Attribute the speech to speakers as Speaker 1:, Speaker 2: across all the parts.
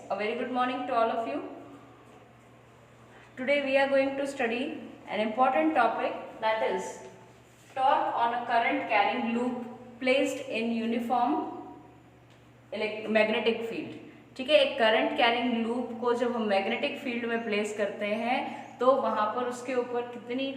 Speaker 1: a very good morning to all of you. Today we are going to study an important topic, that is torque on a current carrying loop placed in uniform magnetic field. ठीक है, एक current carrying loop को जब हम magnetic field में place करते हैं तो वहां पर उसके ऊपर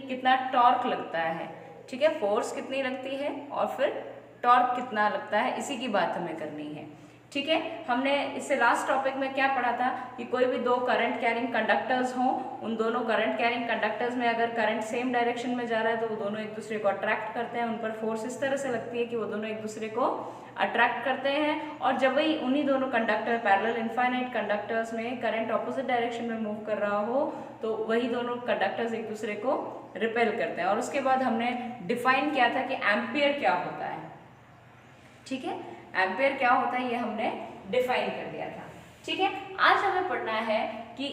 Speaker 1: कितना टॉर्क लगता है. ठीक है, फोर्स कितनी लगती है और फिर टॉर्क कितना लगता है, इसी की बात हमें करनी है. ठीक है, हमने इससे लास्ट टॉपिक में क्या पढ़ा था कि कोई भी दो करंट कैरिंग कंडक्टर्स हों, उन दोनों करंट कैरिंग कंडक्टर्स में अगर करंट सेम डायरेक्शन में जा रहा है तो वो दोनों एक दूसरे को अट्रैक्ट करते हैं. उन पर फोर्स इस तरह से लगती है कि वो दोनों एक दूसरे को अट्रैक्ट करते हैं. और जब वही उन्हीं दोनों कंडक्टर पैरेलल इनफाइनाइट कंडक्टर्स में करंट ऑपोजिट डायरेक्शन में मूव कर रहा हो तो वही दोनों कंडक्टर्स एक दूसरे को रिपेल करते हैं. और उसके बाद हमने डिफाइन किया था कि एम्पियर क्या होता है. ठीक है, एम्पियर क्या होता है ये हमने डिफाइन कर दिया था. ठीक है, आज हमें पढ़ना है कि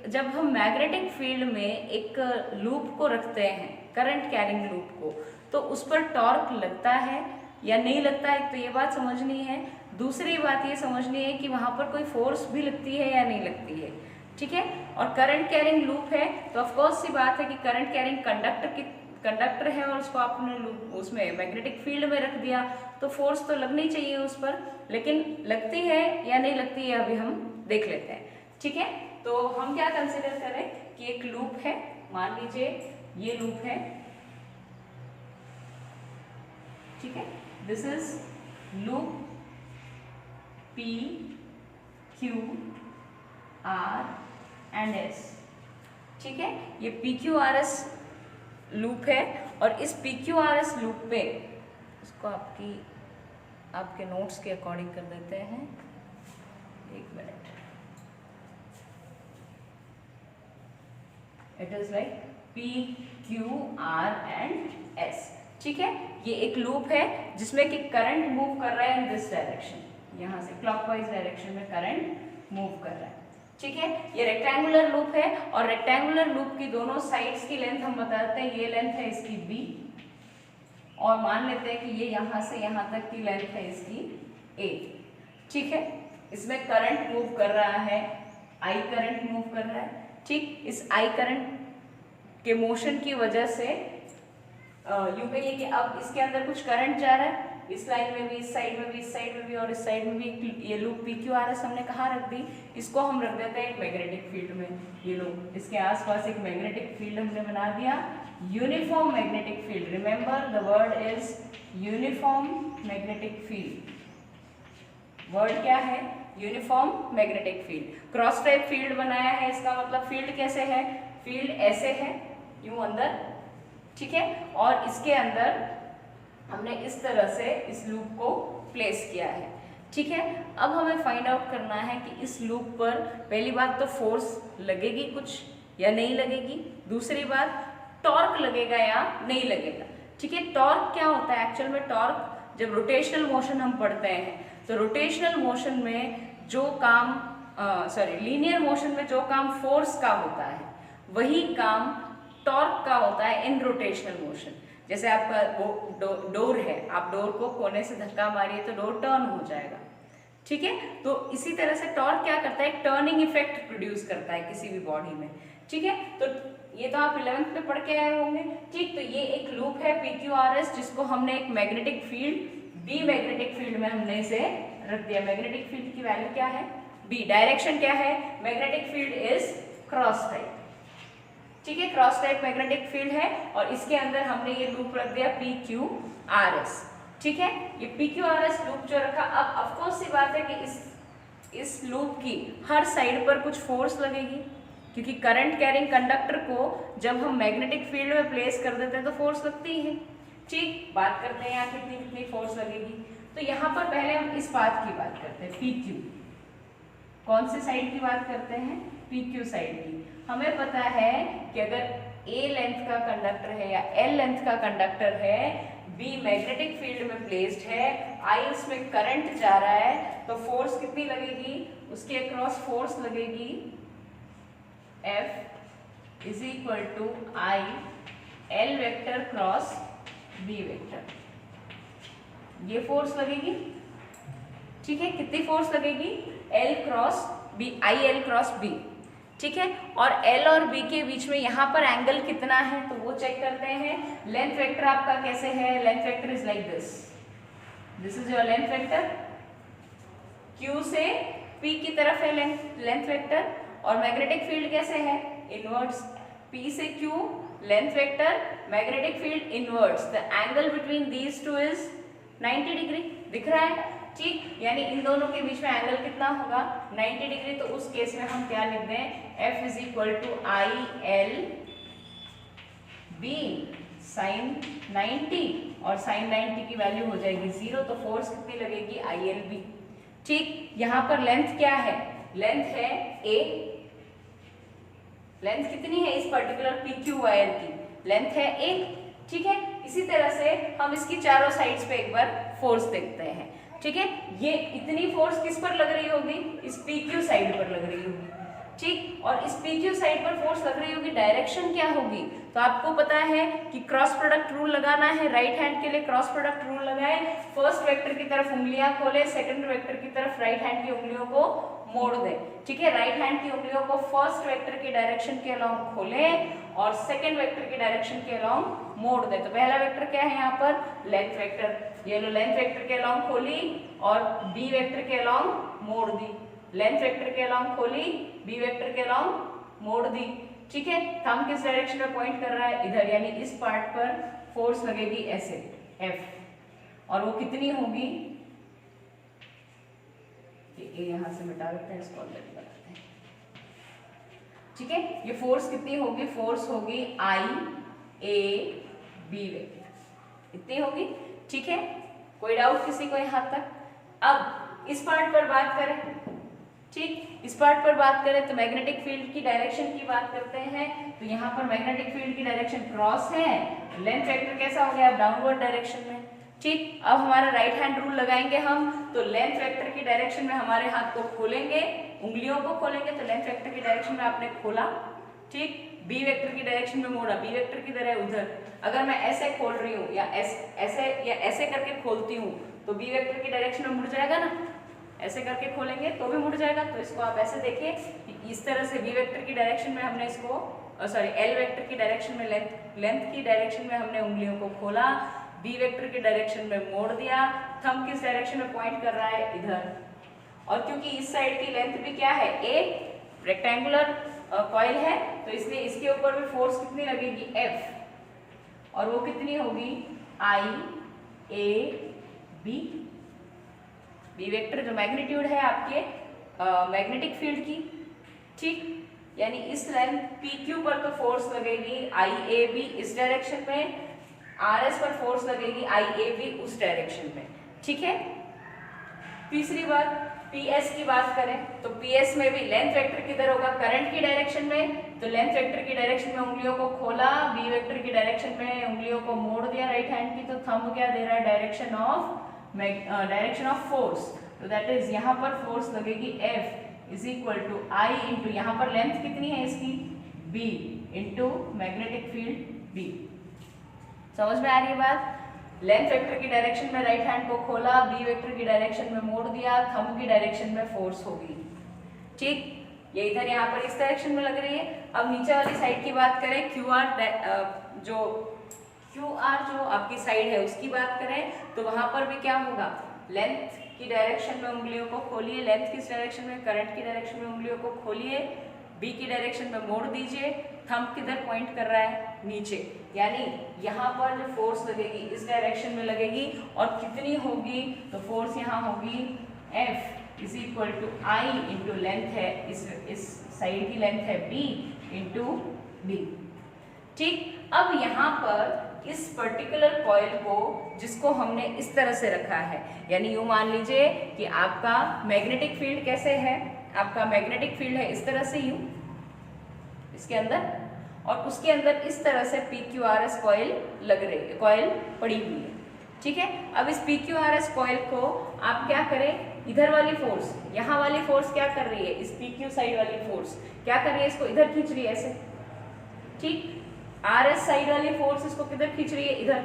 Speaker 1: जब हम मैग्नेटिक फील्ड में एक लूप को रखते हैं, करंट कैरिंग लूप को, तो उस पर टॉर्क लगता है या नहीं लगता है. तो ये बात समझनी है. दूसरी बात ये समझनी है कि वहां पर कोई फोर्स भी लगती है या नहीं लगती है. ठीक है, और करंट कैरिंग लूप है तो ऑफकोर्स सी बात है कि करंट कैरिंग कंडक्टर है और उसको आपने उसमें मैग्नेटिक फील्ड में रख दिया तो फोर्स तो लगनी चाहिए उस पर, लेकिन लगती है या नहीं लगती है अभी हम देख लेते हैं. ठीक है, तो हम क्या कंसिडर करें कि एक लूप है, मान लीजिए ये लूप है. ठीक है, this is loop P, Q, R and S. ठीक है, ये PQRS लूप है और इस PQRS लूप पे इसको आपके नोट्स के अकॉर्डिंग कर देते हैं. एक minute. It is like PQR and S. ठीक है, ये एक लूप है जिसमें कि करंट मूव कर रहा है इन दिस डायरेक्शन, यहाँ से क्लॉकवाइज डायरेक्शन में करंट मूव कर रहा है. ठीक है, ये रेक्टेंगुलर लूप है और रेक्टेंगुलर लूप की दोनों साइड्स की लेंथ हम बताते हैं. ये लेंथ है इसकी B और मान लेते हैं कि ये यहाँ से यहाँ तक की लेंथ है इसकी A. ठीक है, इसमें करंट मूव कर रहा है, I करंट मूव कर रहा है. ठीक, इस I करंट के मोशन की वजह से यूं कहिए कि अब इसके अंदर कुछ करंट जा रहा है, इस लाइन में भी, इस साइड में भी, इस साइड में भी और इस साइड में भी. ये लूप PQRS हमने कहाँ रख दी, इसको हम रख देते हैं एक मैग्नेटिक फील्ड में. ये लूप, इसके आसपास एक मैग्नेटिक फील्ड हमने बना दिया, uniform magnetic field. Remember the word is uniform magnetic field. Word क्या है? Uniform magnetic field. Cross type field बनाया है, इसका मतलब फील्ड कैसे है, फील्ड ऐसे है यूं अंदर. ठीक है, और इसके अंदर हमने इस तरह से इस लूप को प्लेस किया है. ठीक है, अब हमें फाइंड आउट करना है कि इस लूप पर पहली बात तो फोर्स लगेगी कुछ या नहीं लगेगी. दूसरी बात टॉर्क लगेगा या नहीं लगेगा. ठीक है, टॉर्क क्या होता है एक्चुअल में? टॉर्क जब रोटेशनल मोशन हम पढ़ते हैं तो रोटेशनल मोशन में जो काम लीनियर मोशन में जो काम फोर्स का होता है वही काम टॉर्क का होता है इन रोटेशनल मोशन. जैसे आपका डोर है, आप डोर को कोने से धक्का मारिए तो डोर टर्न हो जाएगा. ठीक है, तो इसी तरह से टॉर्क क्या करता है, टर्निंग इफेक्ट प्रोड्यूस करता है किसी भी बॉडी में. ठीक है, तो ये तो आप 11th में पढ़ के आए होंगे. ठीक, तो ये एक लूप है PQRS जिसको हमने एक magnetic field B magnetic field में हमने इसे रख दिया. मैग्नेटिक फील्ड की वैल्यू क्या है, B. डायरेक्शन क्या है, magnetic field is cross type. ठीक है, क्रॉस टाइप मैग्नेटिक फील्ड है और इसके अंदर हमने ये लूप रख दिया PQRS. ठीक है, ये PQRS लूप जो रखा, अब ऑफकोर्स सी बात है कि इस लूप की हर साइड पर कुछ फोर्स लगेगी क्योंकि करंट कैरिंग कंडक्टर को जब हम मैग्नेटिक फील्ड में प्लेस कर देते हैं तो फोर्स लगती है. ठीक, बात करते हैं यहाँ कितनी कितनी फोर्स लगेगी. तो यहाँ पर पहले हम इस बात की बात करते हैं, PQ. कौन से साइड की बात करते हैं, PQ साइड की. हमें पता है कि अगर A लेंथ का कंडक्टर है या L लेंथ का कंडक्टर है, B मैग्नेटिक फील्ड में प्लेस्ड है, I उसमें करंट जा रहा है, तो फोर्स कितनी लगेगी, उसके अक्रॉस फोर्स लगेगी F is equal to I L vector cross B vector. ये फोर्स लगेगी. ठीक है, कितनी फोर्स लगेगी, L cross B, I L cross B, ठीक है। और एल और बी के बीच में यहाँ पर एंगल कितना है तो वो चेक करते हैं। लेंथ वेक्टर आपका कैसे है, length vector is like this is your length vector, Q से P की तरफ है लेंथ वेक्टर, और मैग्नेटिक फील्ड कैसे है, इनवर्ट्स, P से Q length vector, magnetic field inverts, the angle between these two is 90 degree, दिख रहा है, ठीक। यानी इन दोनों के बीच में एंगल कितना होगा, 90 डिग्री। तो उस केस में हम क्या लिख दें, F is equal to I L B sine 90, और साइन 90 की वैल्यू हो जाएगी 0, तो फोर्स कितनी लगेगी, आई एल बी, ठीक। यहाँ पर लेंथ क्या है, लेंथ है a, लेंथ कितनी है इस पर्टिकुलर PQ वायर की, लेंथ है a, ठीक है। इसी तरह से हम इसकी चारों साइड्स पे एक बार फोर्स देखते हैं, ठीक है। ये इतनी फोर्स किस पर लग रही होगी, इस PQ साइड पर लग रही होगी, ठीक। और इस PQ साइड पर फोर्स लग रही होगी, डायरेक्शन क्या होगी, तो आपको पता है कि क्रॉस प्रोडक्ट रूल लगाना है। राइट हैंड के लिए क्रॉस प्रोडक्ट रूल लगाए, फर्स्ट वेक्टर की तरफ उंगलियां खोले, सेकंड वेक्टर की तरफ राइट हैंड की उंगलियों को मोड़ दें, ठीक है। राइट हैंड की उंगलियों को फर्स्ट वेक्टर की डायरेक्शन के अलोंग खोलें और सेकंड वेक्टर की डायरेक्शन के अलोंग मोड़ दें। तो पहला वेक्टर क्या है यहाँ पर, लेंथ वेक्टर, ये लो लेंथ वेक्टर के अलोंग खोली और बी वेक्टर के अलोंग मोड़ दी, लेंथ वेक्टर के अलोंग खोली, बी वेक्टर के अलोंग मोड़ दी, ठीक है। थंब किस डायरेक्शन में पॉइंट कर रहा है, इधर, यानी इस पार्ट पर फोर्स लगेगी ऐसे F, और वो कितनी होगी, ये यहां से मिटा देते हैं, इसको ऑलरेडी बताते हैं, ठीक है। ये फोर्स कितनी होगी, फोर्स होगी आई ए बी वेक्टर, इतनी होगी, ठीक है। कोई डाउट किसी को यहाँ तक। अब इस पार्ट पर बात करें, ठीक, इस पार्ट पर बात करें तो मैग्नेटिक फील्ड की डायरेक्शन की बात करते हैं। तो यहाँ पर मैग्नेटिक फील्ड की डायरेक्शन क्रॉस है, लेंथ वेक्टर कैसा हो गया, डाउनवर्ड डायरेक्शन में, ठीक। अब हमारा राइट हैंड रूल लगाएंगे हम, तो लेंथ वेक्टर की डायरेक्शन में हमारे हाथ को खोलेंगे, उंगलियों को खोलेंगे, तो लेंथ वेक्टर की डायरेक्शन में आपने खोला, ठीक। बी वेक्टर की डायरेक्शन में मोड़ा, बी वेक्टर किधर है, उधर। अगर मैं ऐसे खोल रही हूँ या ऐसे करके खोलती हूँ तो बी वेक्टर की डायरेक्शन में मुड़ जाएगा ना, ऐसे करके खोलेंगे तो भी मुड़ जाएगा। तो इसको आप ऐसे देखिए कि इस तरह से बी वेक्टर की डायरेक्शन में हमने इसको एल वेक्टर की डायरेक्शन में लेंथ की डायरेक्शन में हमने उंगलियों को खोला, बी वेक्टर की डायरेक्शन में मोड़ दिया, थंब किस डायरेक्शन में पॉइंट कर रहा है, इधर। और क्योंकि इस साइड की लेंथ भी क्या है, ए, रेक्टेंगुलर कॉइल है, तो इसलिए इसके ऊपर भी फोर्स कितनी लगेगी, F, और वो कितनी होगी, आई ए बी, बी वेक्टर जो मैग्नीट्यूड है आपके मैग्नेटिक फील्ड की, ठीक। यानी इस लेंथ PQ पर तो फोर्स लगेगी IAB इस डायरेक्शन में, RS पर फोर्स लगेगी IAB उस डायरेक्शन में, ठीक है। तीसरी बात, PS की बात करें तो PS में भी लेंथ वेक्टर किधर होगा, करंट की डायरेक्शन में, तो लेंथ वेक्टर की डायरेक्शन में उंगलियों को खोला, बी वेक्टर की डायरेक्शन में उंगलियों को मोड़ दिया राइट हैंड की, तो थंब क्या दे रहा है, डायरेक्शन ऑफ फोर्स, तो दैट इज यहाँ पर फोर्स लगेगी F is equal to I into, यहाँ पर लेंथ कितनी है इसकी, B into magnetic field B। समझ में आ रही है बात। लेंथ वेक्टर की डायरेक्शन में राइट हैंड को खोला, बी वेक्टर की डायरेक्शन में मोड़ दिया, थंब की डायरेक्शन में फोर्स होगी, ठीक। ये इधर यहाँ पर इस डायरेक्शन में लग रही है। अब नीचे वाली साइड की बात करें, QR जो आपकी साइड है उसकी बात करें तो वहां पर भी क्या होगा, लेंथ की डायरेक्शन में उंगलियों को खोलिए, लेंथ किस डायरेक्शन में, करंट की डायरेक्शन में उंगलियों को खोलिए, बी की डायरेक्शन में मोड़ दीजिए, थंब किधर पॉइंट कर रहा है, नीचे। यानी यहाँ पर जो फोर्स लगेगी इस डायरेक्शन में लगेगी, और कितनी होगी, तो फोर्स यहाँ होगी F is equal to I into length है, इस साइड की लेंथ है B इंटू B, ठीक। अब यहाँ पर इस पर्टिकुलर कॉइल को जिसको हमने इस तरह से रखा है, यानी यूं मान लीजिए कि आपका मैग्नेटिक फील्ड कैसे है, आपका मैग्नेटिक फील्ड है इस तरह से, यूं इसके अंदर, और उसके अंदर इस तरह से PQRS कॉइल लग रही है, कॉइल पड़ी हुई है, ठीक है। अब इस PQRS कॉइल को आप क्या करें, इधर वाली फोर्स, यहाँ वाली फोर्स क्या कर रही है, इस PQ साइड वाली फोर्स क्या कर रही है, इसको इधर खींच रही है ऐसे, ठीक। RS साइड वाली फोर्स इसको किधर खींच रही है, इधर,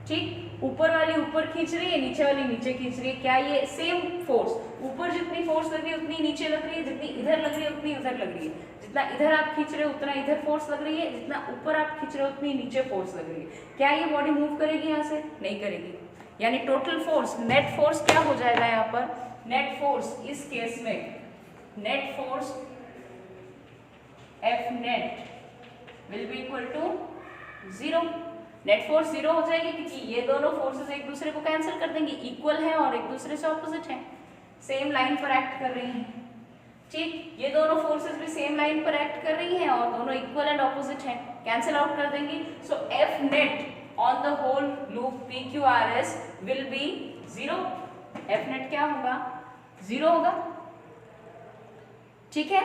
Speaker 1: ठीक, ऊपर वाली ऊपर खींच रही है, नीचे वाली नीचे खींच रही है। क्या ये सेम फोर्स, ऊपर जितनी फोर्स लग रही है उतनी नीचे लग रही है, जितनी इधर लग रही है उतनी उधर लग रही है। जितना इधर आप खींच रहे हो उतना इधर फोर्स लग रही है, जितना ऊपर आप खींच रहे हो उतनी नीचे फोर्स लग रही है। क्या ये बॉडी मूव करेगी यहाँ से? नहीं करेगी। यानी टोटल फोर्स, नेट फोर्स क्या हो जाएगा यहाँ पर? नेट फोर्स इस केस में, net force F net will be equal to 0। Net force 0 हो जाएगी क्योंकि ये दोनों फोर्सेस एक दूसरे को कैंसिल कर देंगे, इक्वल है और एक दूसरे से ऑपोजिट है, सेम लाइन पर एक्ट कर रही हैं। ठीक, ये दोनों फोर्सेस भी सेम लाइन पर एक्ट कर रही हैं और दोनों इक्वल एंड ऑपोजिट हैं, कैंसिल आउट कर देंगी। So F net on the whole loop PQRS will be 0। F net क्या होगा? 0 होगा। ठीक है,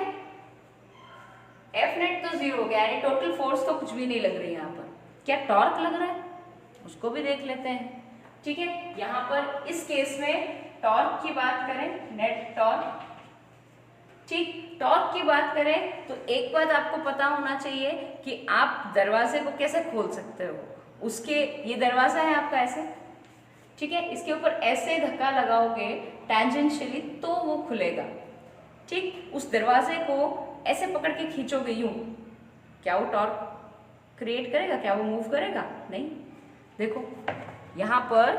Speaker 1: F net तो 0 हो गया, यानी टोटल फोर्स तो कुछ भी नहीं लग रही है यहाँ पर। क्या टॉर्क लग रहा है? उसको भी देख लेते हैं। ठीक है, यहाँ पर इस केस में टॉर्क की बात करें, नेट टॉर्क। ठीक, टॉर्क की बात करें तो एक बात आपको पता होना चाहिए कि आप दरवाजे को कैसे खोल सकते हो। उसके, ये दरवाजा है आपका ऐसे, ठीक है, इसके ऊपर ऐसे धक्का लगाओगे टैंजेंशियली तो वो खुलेगा। ठीक, उस दरवाजे को ऐसे पकड़ के खींचोगे यूं, क्या वो टॉर्क क्रिएट करेगा? क्या वो मूव करेगा? नहीं। देखो यहाँ पर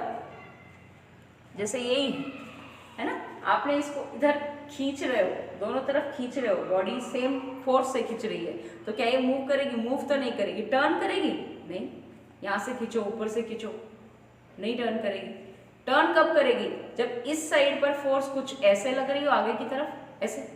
Speaker 1: जैसे यही है ना, आपने इसको इधर खींच रहे हो, दोनों तरफ खींच रहे हो, बॉडी सेम फोर्स से खींच रही है, तो क्या ये मूव करेगी? मूव तो नहीं करेगी। टर्न करेगी? नहीं। यहाँ से खींचो, ऊपर से खींचो, नहीं टर्न करेगी। टर्न कब करेगी? जब इस साइड पर फोर्स कुछ ऐसे लग रही हो आगे की तरफ ऐसे,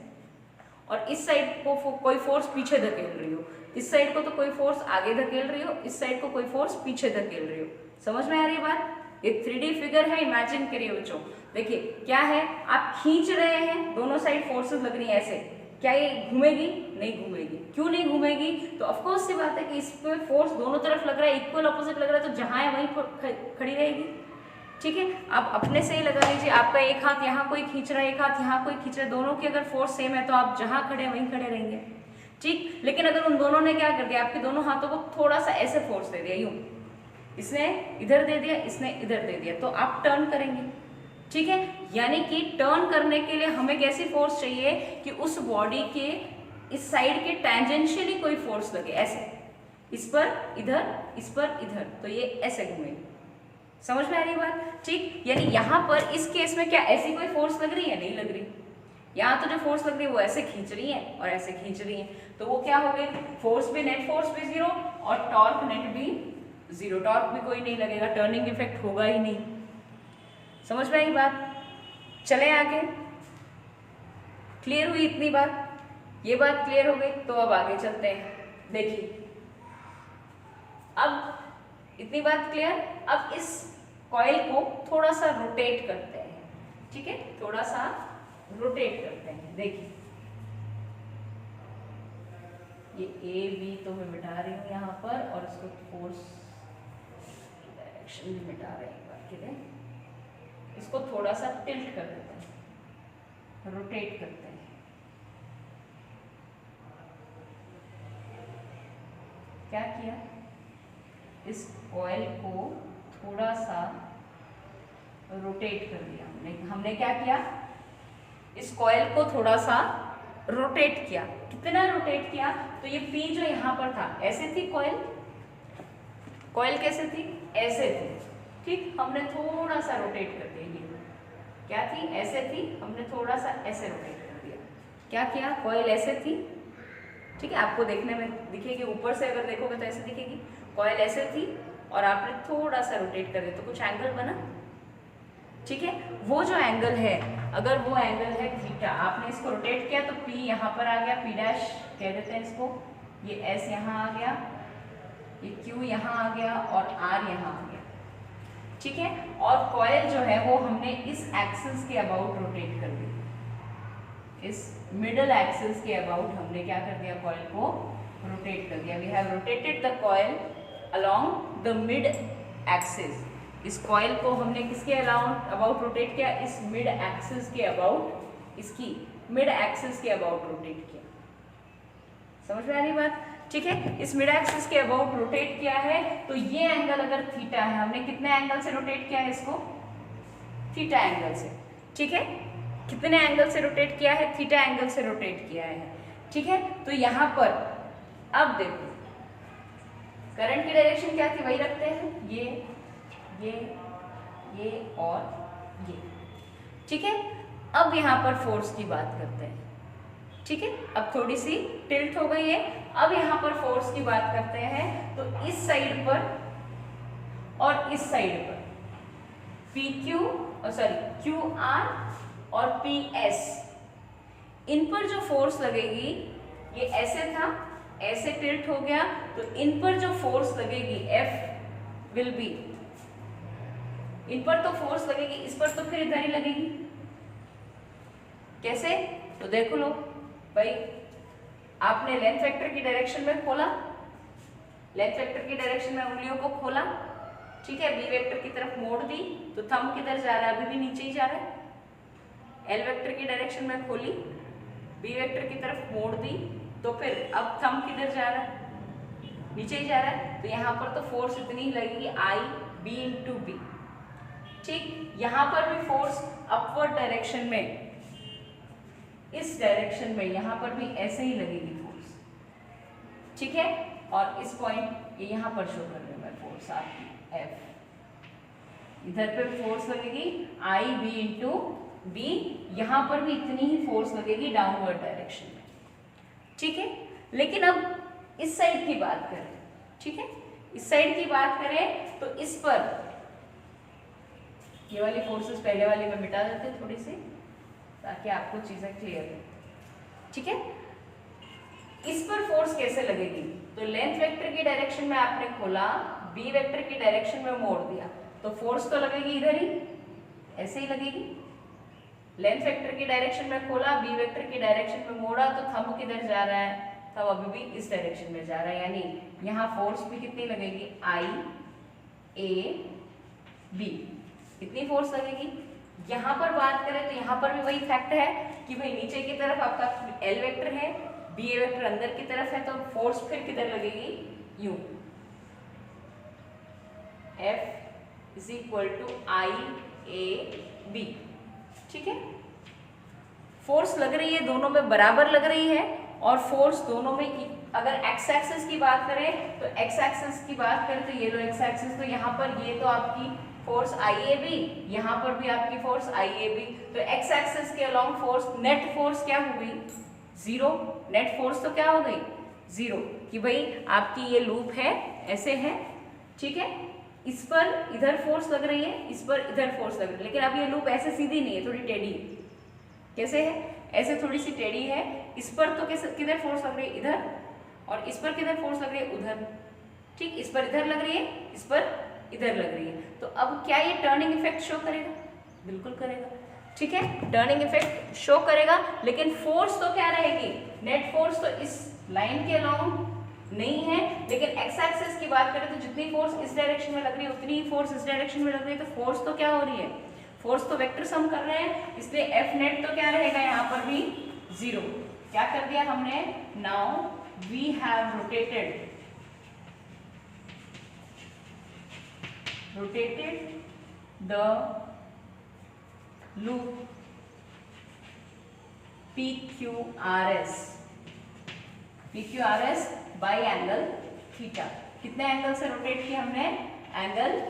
Speaker 1: और इस साइड को कोई फोर्स पीछे धकेल रही हो। इस साइड को तो कोई फोर्स आगे धकेल रही हो, इस साइड को कोई फोर्स पीछे धकेल रही हो। समझ में आ रही है बात? ये 3D फिगर है, इमेजिन करिए बच्चों। देखिए क्या है, आप खींच रहे हैं, दोनों साइड फोर्सेस लग रही है ऐसे, क्या ये घूमेगी? नहीं घूमेगी। क्यों नहीं घूमेगी? तो ऑफकोर्स सी बात है कि इस पे फोर्स दोनों तरफ लग रहा है, इक्वल ऑपोजिट लग रहा है, तो जहां है वहीं पर खड़ी रहेगी। ठीक है, आप अपने से ही लगा लीजिए, आपका एक हाथ यहाँ कोई खींच रहा है, एक हाथ यहाँ कोई खींच रहा है, दोनों की अगर फोर्स सेम है तो आप जहां खड़े वहीं खड़े रहेंगे। ठीक, लेकिन अगर उन दोनों ने क्या कर दिया, आपके दोनों हाथों को थोड़ा सा ऐसे फोर्स दे दिया, यूं, इसने इधर दे दिया, इसने इधर दे दिया, तो आप टर्न करेंगे। ठीक है, यानी कि टर्न करने के लिए हमें कैसी फोर्स चाहिए कि उस बॉडी के इस साइड के टैंजेंशियली कोई फोर्स लगे, ऐसे, इस पर इधर, इस पर इधर, तो ये ऐसे घूमेगी। समझ में आ रही बात? ठीक, यानी यहाँ पर इस केस में क्या ऐसी कोई फोर्स लग रही है? नहीं लग रही। यहाँ तो जो फोर्स लग रही है वो ऐसे खींच रही है और ऐसे खींच रही है, तो वो क्या हो गई? फोर्स भी, नेट फोर्स भी 0 और टॉर्क नेट भी 0। टॉर्क भी कोई नहीं लगेगा, टर्निंग इफेक्ट होगा ही नहीं। समझ में आई बात? चले आगे, क्लियर हुई इतनी बात? ये बात क्लियर हो गई तो अब आगे चलते हैं। देखिए अब इतनी बात क्लियर। अब इस कॉइल को थोड़ा सा रोटेट करते हैं। ठीक है, थोड़ा सा रोटेट करते हैं। देखिए ये ए बी तो मैं मिटा रही हूँ यहाँ पर, और इसको फोर्स डायरेक्शन भी मिटा रहे हैं। ठीक, इसको थोड़ा सा टिल्ट कर देते हैं, रोटेट करते हैं। क्या किया, इस कॉइल को थोड़ा सा रोटेट कर दिया हमने क्या किया, इस कॉइल को थोड़ा सा रोटेट किया। कितना रोटेट किया? तो ये पी जो यहाँ पर था, ऐसे थी कॉइल, कॉइल कैसे थी? ऐसे थी। ठीक, हमने थोड़ा सा रोटेट कर दिया। ये क्या थी? ऐसे थी, हमने थोड़ा सा ऐसे रोटेट कर दिया। क्या किया? कॉइल ऐसे थी, ठीक है, आपको देखने में दिखेगी, ऊपर से अगर देखोगे तो ऐसे दिखेगी। कॉइल ऐसे थी और आपने थोड़ा सा रोटेट कर दिया तो कुछ एंगल बना। ठीक है, वो जो एंगल है, अगर वो एंगल है थीटा, आपने इसको रोटेट किया तो P यहाँ पर आ गया, P डैश कह देते हैं इसको, ये S यहाँ आ गया, ये Q यहाँ आ गया और R यहाँ आ गया। ठीक है, और कॉइल जो है वो हमने इस एक्सिस के अबाउट रोटेट कर दी, इस मिडल एक्सिस के अबाउट हमने क्या कर दिया, कॉइल को रोटेट कर दिया। We have rotated the coil along the mid axis. इस कॉइल को हमने किसके अबाउट रोटेट किया? इस मिड एक्सिस के अबाउट, इसकी मिड एक्सिस के अबाउट रोटेट किया। समझ में आ रही बात? ठीक है, इस मिड एक्सिस के अबाउट रोटेट किया है, तो ये एंगल अगर थीटा है, हमने कितने एंगल से रोटेट किया है इसको, थीटा एंगल से, ठीक है, कितने एंगल से रोटेट किया है, थीटा एंगल से रोटेट किया है, ठीक है। तो यहाँ पर अब देखो करंट की डायरेक्शन क्या थी, वही रखते हैं, ये और ये, ठीक है। अब यहाँ पर फोर्स की बात करते हैं, ठीक है, अब थोड़ी सी टिल्ट हो गई है, अब यहाँ पर फोर्स की बात करते हैं, तो इस साइड पर और इस साइड पर क्यू आर और पी एस, इन पर जो फोर्स लगेगी, ये ऐसे था, ऐसे टिल्ट हो गया, तो इन पर जो फोर्स लगेगी F विल बी, इन पर तो फोर्स लगेगी, इस पर तो फिर इधर ही लगेगी, कैसे, तो देखो लो भाई, आपने लेंथ वेक्टर की डायरेक्शन में खोला, लेंथ वेक्टर की डायरेक्शन में उंगलियों को खोला, ठीक है, बी वेक्टर की तरफ मोड़ दी, तो थंब किधर जा रहा है, अभी भी नीचे ही जा रहा है। एल वेक्टर की डायरेक्शन में खोली, बी वेक्टर की तरफ मोड़ दी, तो फिर अब थंब किधर जा रहा है, नीचे ही जा रहा है, तो यहाँ पर तो फोर्स इतनी ही लगेगी, आई बी इंटू बी, ठीक। यहाँ पर भी फोर्स अपवर्ड डायरेक्शन में, इस डायरेक्शन में यहाँ पर भी ऐसे ही लगेगी फोर्स, ठीक है, और इस पॉइंट ये यहाँ पर शो कर रहे हैं फोर्स आपकी F, इधर पे फोर्स लगेगी आई बी इंटू बी, यहाँ पर भी इतनी ही फोर्स लगेगी डाउनवर्ड डायरेक्शन में, ठीक है। लेकिन अब इस साइड की बात करें, ठीक है, इस साइड की बात करें, तो इस पर ये वाली फोर्सेस पहले वाली में मिटा देते हैं थोड़ी सी, ताकि आपको चीजें क्लियर हो, ठीक है। इस पर फोर्स कैसे लगेगी, तो लेंथ वेक्टर की डायरेक्शन में आपने खोला, बी वेक्टर की डायरेक्शन में मोड़ दिया, तो फोर्स तो लगेगी इधर ही, ऐसे ही लगेगी। लेंथ वेक्टर की डायरेक्शन में खोला, बी वेक्टर की डायरेक्शन में मोड़ा, तो थंब किधर जा रहा है, थंब अभी भी इस डायरेक्शन में जा रहा है, यानी यहाँ फोर्स भी कितनी लगेगी, आई ए बी, इतनी फोर्स लगेगी। यहाँ पर बात करें तो यहाँ पर भी वही फैक्ट है कि भाई नीचे की तरफ आपका एल वेक्टर है, बी ए वेक्टर अंदर की तरफ है, तो फोर्स फिर किधर लगेगी, you, F is equal to I A B, ठीक है। फोर्स लग रही है, दोनों में बराबर लग रही है, और फोर्स दोनों में, अगर एक्स एक्सिस की बात करें तो एक्स एक्सिस की बात करें तो ये लो एक्स एक्सिस, तो यहाँ पर ये तो आपकी फोर्स आई ए बी, यहाँ पर भी आपकी फोर्स आई ए बी, तो एक्स एक्सिस के अलोंग फोर्स, नेट फोर्स क्या हो गई, जीरो, नेट फोर्स तो क्या हो गई, जीरो, कि भाई आपकी ये लूप है, ऐसे है, ठीक है, इस पर इधर फोर्स लग रही है, इस पर इधर फोर्स लग रही है, लेकिन अब ये लूप ऐसे सीधी नहीं है, थोड़ी टेढ़ी है, कैसे है, ऐसे थोड़ी सी टेढ़ी है, इस पर तो कैसे, किधर फोर्स लग रही है, इधर, और इस पर किधर फोर्स लग रही है, उधर, ठीक, इस पर इधर लग रही है, इस पर इधर लग रही है, तो अब क्या ये टर्निंग इफेक्ट शो करेगा, बिल्कुल करेगा, ठीक है, टर्निंग इफेक्ट शो करेगा, लेकिन फोर्स तो क्या रहेगी, नेट फोर्स तो इस लाइन के अलोंग नहीं है, लेकिन एक्स एक्सिस की बात करें तो जितनी फोर्स इस डायरेक्शन में लग रही है उतनी ही फोर्स इस डायरेक्शन में लग रही है, तो फोर्स तो क्या हो रही है, फोर्स तो वेक्टर सम कर रहे हैं, इसलिए एफ नेट तो क्या रहेगा, यहाँ पर भी जीरो। क्या कर दिया हमने, now we have rotated the loop PQRS by angle theta, कितने एंगल से रोटेट किया हमने, एंगल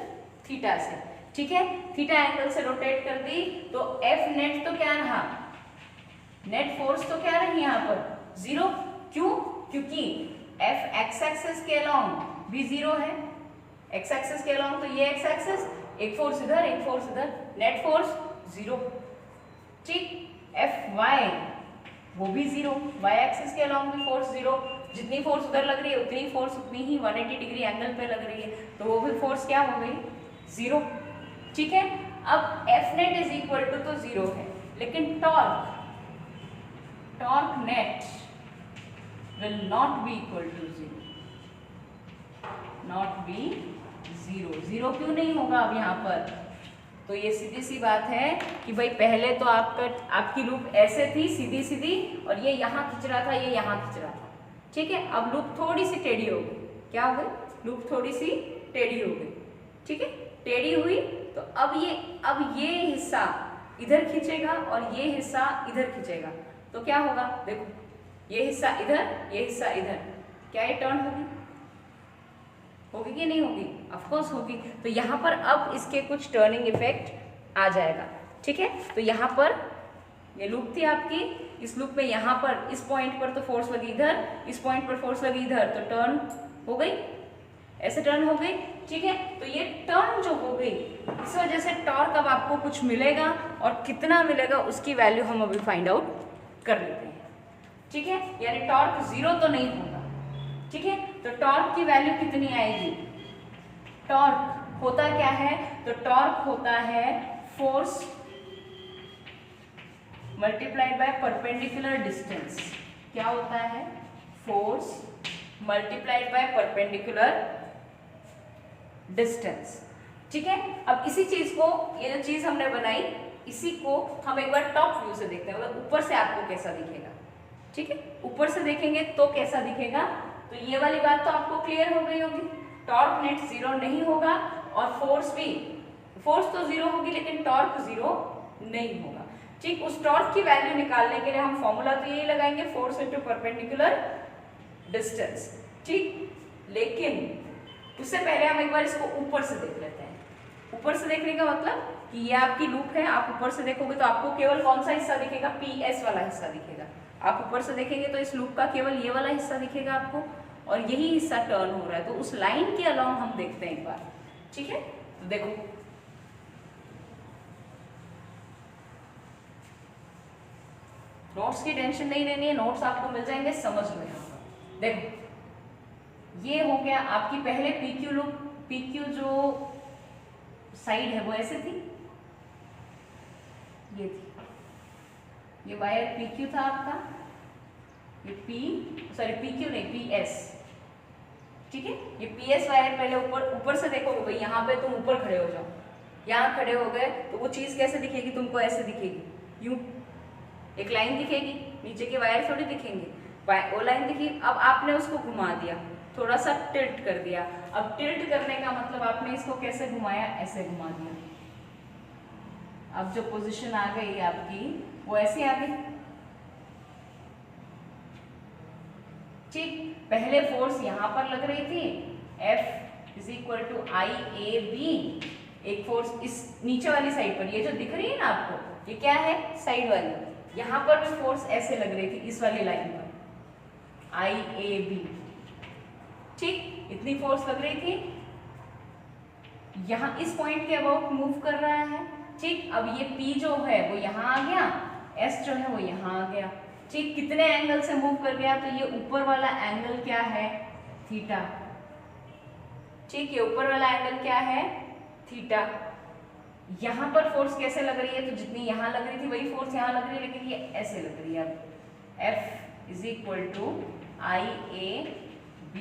Speaker 1: थीटा से, ठीक है, थीटा एंगल से रोटेट कर दी, तो F नेट तो क्या रहा, नेट फोर्स तो क्या रही यहाँ पर, जीरो, क्यों, क्योंकि F एक्स एक्सिस के अलोंग भी जीरो है, एक्स एक्सिस के अलोंग, तो ये एक्स एक्सिस, एक फोर्स इधर, एक फोर्स इधर, नेट फोर्स जीरो, ठीक, F वाई वो भी जीरो, वाई एक्सिस के अलोंग भी फोर्स जीरो, जितनी फोर्स उधर लग रही है उतनी फोर्स उतनी ही 180 डिग्री एंगल पे लग रही है, तो वो भी फोर्स क्या हो गई, जीरो, ठीक है। अब F net is equal to तो जीरो है, लेकिन torque net will not be equal to zero, not be zero, zero क्यों नहीं होगा अब यहाँ पर, तो ये सीधी सी बात है कि भाई पहले तो आपकी लूप ऐसे थी सीधी सीधी, और ये यहाँ खिंच रहा था, ये यहाँ खिंच रहा था, ठीक है। अब लूप थोड़ी सी टेढ़ी हो गई, क्या हो गई, लूप थोड़ी सी टेढ़ी हो गई, ठीक है। टेढ़ी हुई तो अब ये हिस्सा इधर खींचेगा और ये हिस्सा इधर खींचेगा, तो क्या होगा, देखो ये हिस्सा इधर, ये हिस्सा इधर, क्या ये टर्न होगी, होगी कि नहीं होगी, ऑफ कोर्स होगी। तो यहाँ पर अब इसके कुछ टर्निंग इफेक्ट आ जाएगा, ठीक है। तो यहाँ पर ये लूप थी आपकी, इस लूप में यहाँ पर इस पॉइंट पर तो फोर्स लगी इधर, इस पॉइंट पर फोर्स लगी इधर, तो टर्न हो गई, ऐसे टर्न हो गई, ठीक है। तो ये टर्न जो हो गई, इस वजह से टॉर्क अब आपको कुछ मिलेगा, और कितना मिलेगा उसकी वैल्यू हम अभी फाइंड आउट कर लेते हैं, ठीक है। यानी टॉर्क 0 तो नहीं होगा, ठीक है। तो टॉर्क की वैल्यू कितनी आएगी, टॉर्क होता क्या है, तो टॉर्क होता है force multiplied by perpendicular distance, क्या होता है, force multiplied by perpendicular distance, ठीक है। अब इसी चीज को, ये जो चीज हमने बनाई, इसी को हम एक बार टॉप व्यू से देखते हैं, मतलब ऊपर से आपको कैसा दिखेगा, ठीक है। ऊपर से देखेंगे तो कैसा दिखेगा, तो ये वाली बात तो आपको क्लियर हो गई होगी, टॉर्क नेट 0 नहीं होगा, और फोर्स भी, फोर्स तो 0 होगी लेकिन टॉर्क 0 नहीं होगा, ठीक। उस टॉर्क की वैल्यू निकालने के लिए हम फॉर्मूला तो यही लगाएंगे, फोर्स इनटू परपेंडिकुलर डिस्टेंस, ठीक। लेकिन उससे पहले हम एक बार इसको ऊपर से देख लेते हैं। ऊपर से देखने का मतलब कि ये आपकी लूप है, आप ऊपर से देखोगे तो आपको केवल कौन सा हिस्सा दिखेगा, PS वाला हिस्सा दिखेगा। आप ऊपर से देखेंगे तो इस लूप का केवल ये वाला हिस्सा दिखेगा आपको, और यही हिस्सा टर्न हो रहा है, तो उस लाइन के अलाउंग हम देखते हैं एक बार, ठीक है। तो देखो, नोट्स की टेंशन नहीं लेनी है, नोट्स आपको मिल जाएंगे, समझ लो। देखो ये हो गया आपकी पहले PQ लूप, PQ जो साइड है वो ऐसे थी, ये थी, ये वायर PQ था आपका, ये PQ नहीं, PS, ठीक है। ये PS वायर पहले ऊपर से देखोगे भाई, यहाँ पे तुम ऊपर खड़े हो जाओ, यहाँ खड़े हो गए तो वो चीज कैसे दिखेगी, तुमको ऐसे दिखेगी, यूं एक लाइन दिखेगी, नीचे के वायर थोड़ी दिखेंगे, वो लाइन दिखी। अब आपने उसको घुमा दिया, थोड़ा सा टिल्ट कर दिया। अब टिल्ट करने का मतलब आपने इसको कैसे घुमाया, ऐसे घुमा दिया। अब जो पोजीशन आ गई आपकी वो ऐसे आ गई, ठीक। पहले फोर्स यहां पर लग रही थी, F = IAB, एक फोर्स इस नीचे वाली साइड पर, ये जो दिख रही है ना आपको, ये क्या है, साइड वाली, यहां पर भी फोर्स ऐसे लग रही थी इस वाली लाइन पर, IAB, ठीक। इतनी फोर्स लग रही थी, यहां इस पॉइंट के अबाउट मूव कर रहा है, ठीक। अब ये P जो है वो यहां आ गया, S जो है वो यहां आ गया, ठीक। कितने एंगल से मूव कर गया, तो ये ऊपर वाला एंगल क्या है, थीटा, ठीक। ये ऊपर वाला एंगल क्या है, थीटा। यहां पर फोर्स कैसे लग रही है, तो जितनी यहां लग रही थी वही फोर्स यहां लग रही है, लेकिन ये ऐसे लग रही है। अब F = IAB,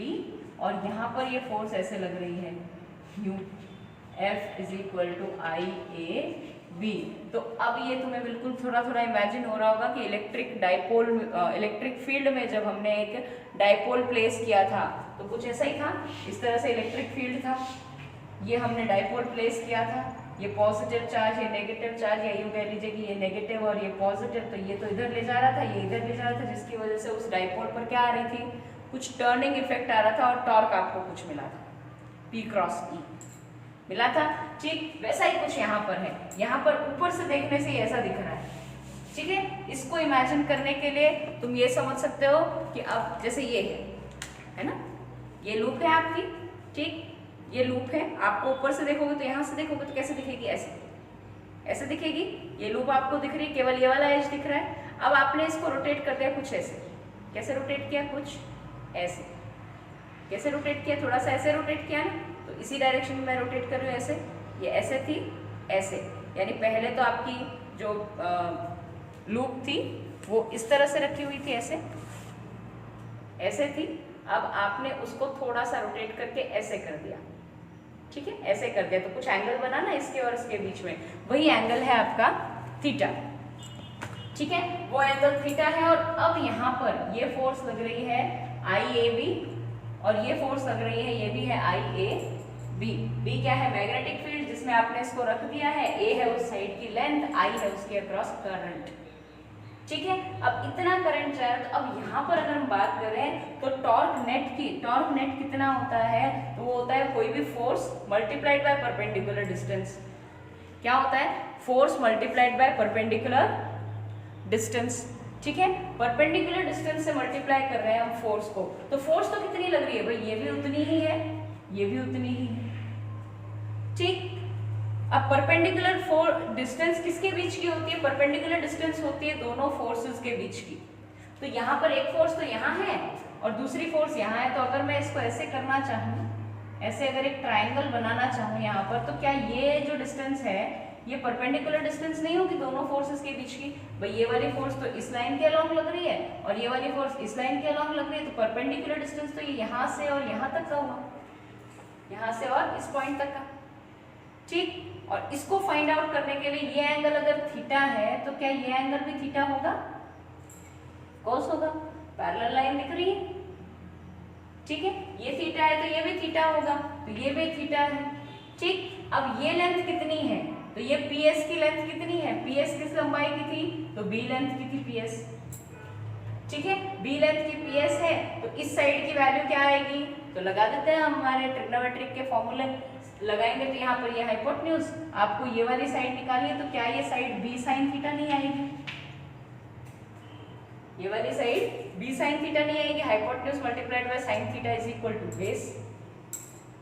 Speaker 1: और यहाँ पर ये फोर्स ऐसे लग रही है, U, F = IAB। तो अब ये तुम्हें बिल्कुल थोड़ा इमेजिन हो रहा होगा कि इलेक्ट्रिक फील्ड में जब हमने एक डाइपोल प्लेस किया था तो कुछ ऐसा ही था, इस तरह से इलेक्ट्रिक फील्ड था, ये हमने डाइपोल प्लेस किया था, ये पॉजिटिव चार्ज, ये नेगेटिव चार्ज, या यूं कह लीजिए कि ये नेगेटिव और ये पॉजिटिव, तो ये तो इधर ले जा रहा था, ये इधर ले जा रहा था, जिसकी वजह से उस डाइपोल पर क्या आ रही थी, कुछ टर्निंग इफेक्ट आ रहा था, और टॉर्क आपको कुछ मिला था, P×E मिला था, ठीक। वैसा ही कुछ यहाँ पर है, यहाँ पर ऊपर से देखने से ऐसा दिख रहा है, ठीक है। इसको इमेजिन करने के लिए तुम ये समझ सकते हो कि अब जैसे ये है ना, ये लूप है आपकी, ठीक। ये लूप है, आपको ऊपर से देखोगे तो यहाँ से देखोगे तो कैसे दिखेगी, ऐसे दिखेगी। ये लूप आपको दिख रही है, केवल ये वाला एज दिख रहा है। अब आपने इसको रोटेट कर दिया कुछ ऐसे, कैसे रोटेट किया, कुछ ऐसे, कैसे रोटेट किया, थोड़ा सा ऐसे रोटेट किया ना, तो इसी डायरेक्शन में मैं रोटेट कर रही हूँ, ऐसे, ये ऐसे थी, ऐसे, यानी पहले तो आपकी जो लूप थी वो इस तरह से रखी हुई थी, ऐसे थी। अब आपने उसको थोड़ा सा रोटेट करके ऐसे कर दिया, ठीक है, ऐसे कर दिया, तो कुछ एंगल बना ना इसके और इसके बीच में, वही एंगल है आपका थीटा, ठीक है, वो एंगल थीटा है। और अब यहाँ पर ये फोर्स लग रही है IAB और ये फोर्स लग रही है, ये भी है IAB। B क्या है? मैग्नेटिक फील्ड, जिसमें आपने इसको रख दिया है। A है उस साइड की लेंथ, I है उसके अक्रॉस करंट। ठीक है, अब इतना करंट जा रहा है। तो अब यहाँ पर अगर हम बात करें तो टॉर्क नेट की, टॉर्क नेट कितना होता है? तो वो होता है कोई भी force multiplied by perpendicular distance. क्या होता है? Force multiplied by perpendicular distance. ठीक है, परपेंडिकुलर डिस्टेंस से मल्टीप्लाई कर रहे हैं हम फोर्स को। तो फोर्स तो कितनी लग रही है भाई? ये भी उतनी ही है, ये भी उतनी ही है। ठीक, अब परपेंडिकुलर डिस्टेंस किसके बीच की होती है? परपेंडिकुलर डिस्टेंस होती है दोनों फोर्सेस के बीच की। तो यहाँ पर एक फोर्स तो यहाँ है और दूसरी फोर्स यहाँ है। तो अगर मैं इसको ऐसे करना चाहूँ, ऐसे अगर एक ट्राइंगल बनाना चाहूँ यहाँ पर, तो क्या ये जो डिस्टेंस है ये परपेंडिकुलर डिस्टेंस नहीं होगी दोनों फोर्सेस के बीच की? भाई ये वाली फोर्स तो इस लाइन के अलॉन्ग लग रही है और ये वाली फोर्स इस लाइन के अलॉन्ग लग रही है। तो परपेंडिकुलर डिस्टेंस तो ये यहाँ से और यहाँ तक का हुआ, यहाँ से और इस पॉइंट तक का। ठीक, और इसको फाइंड आउट करने के लिए ये एंगल अगर थीटा है तो क्या ये एंगल भी थीटा होगा? कॉस होगा। पैरेलल लाइन दिख रही है। ठीक है, ये थीटा है तो ये भी थीटा होगा, तो ये भी थीटा है। ठीक, अब ये लेंथ कितनी है? तो ये PS की लेंथ कितनी है? PS किस लंबाई की थी? तो B लेंथ की थी PS। ठीक है, B लेंथ की PS है तो इस साइड की वैल्यू क्या आएगी? तो लगा देते हैं हम हमारे ट्रिग्नोमेट्रिक के फॉर्मूले लगाएंगे। तो यहाँ पर ये हाइपोटेन्यूज, आपको ये वाली साइड निकालनी है। तो क्या ये साइड B sin थीटा नहीं आएगी? ये वाली साइड B sin थीटा नहीं आएगी। Hypotenuse multiplied by sin theta is equal to base,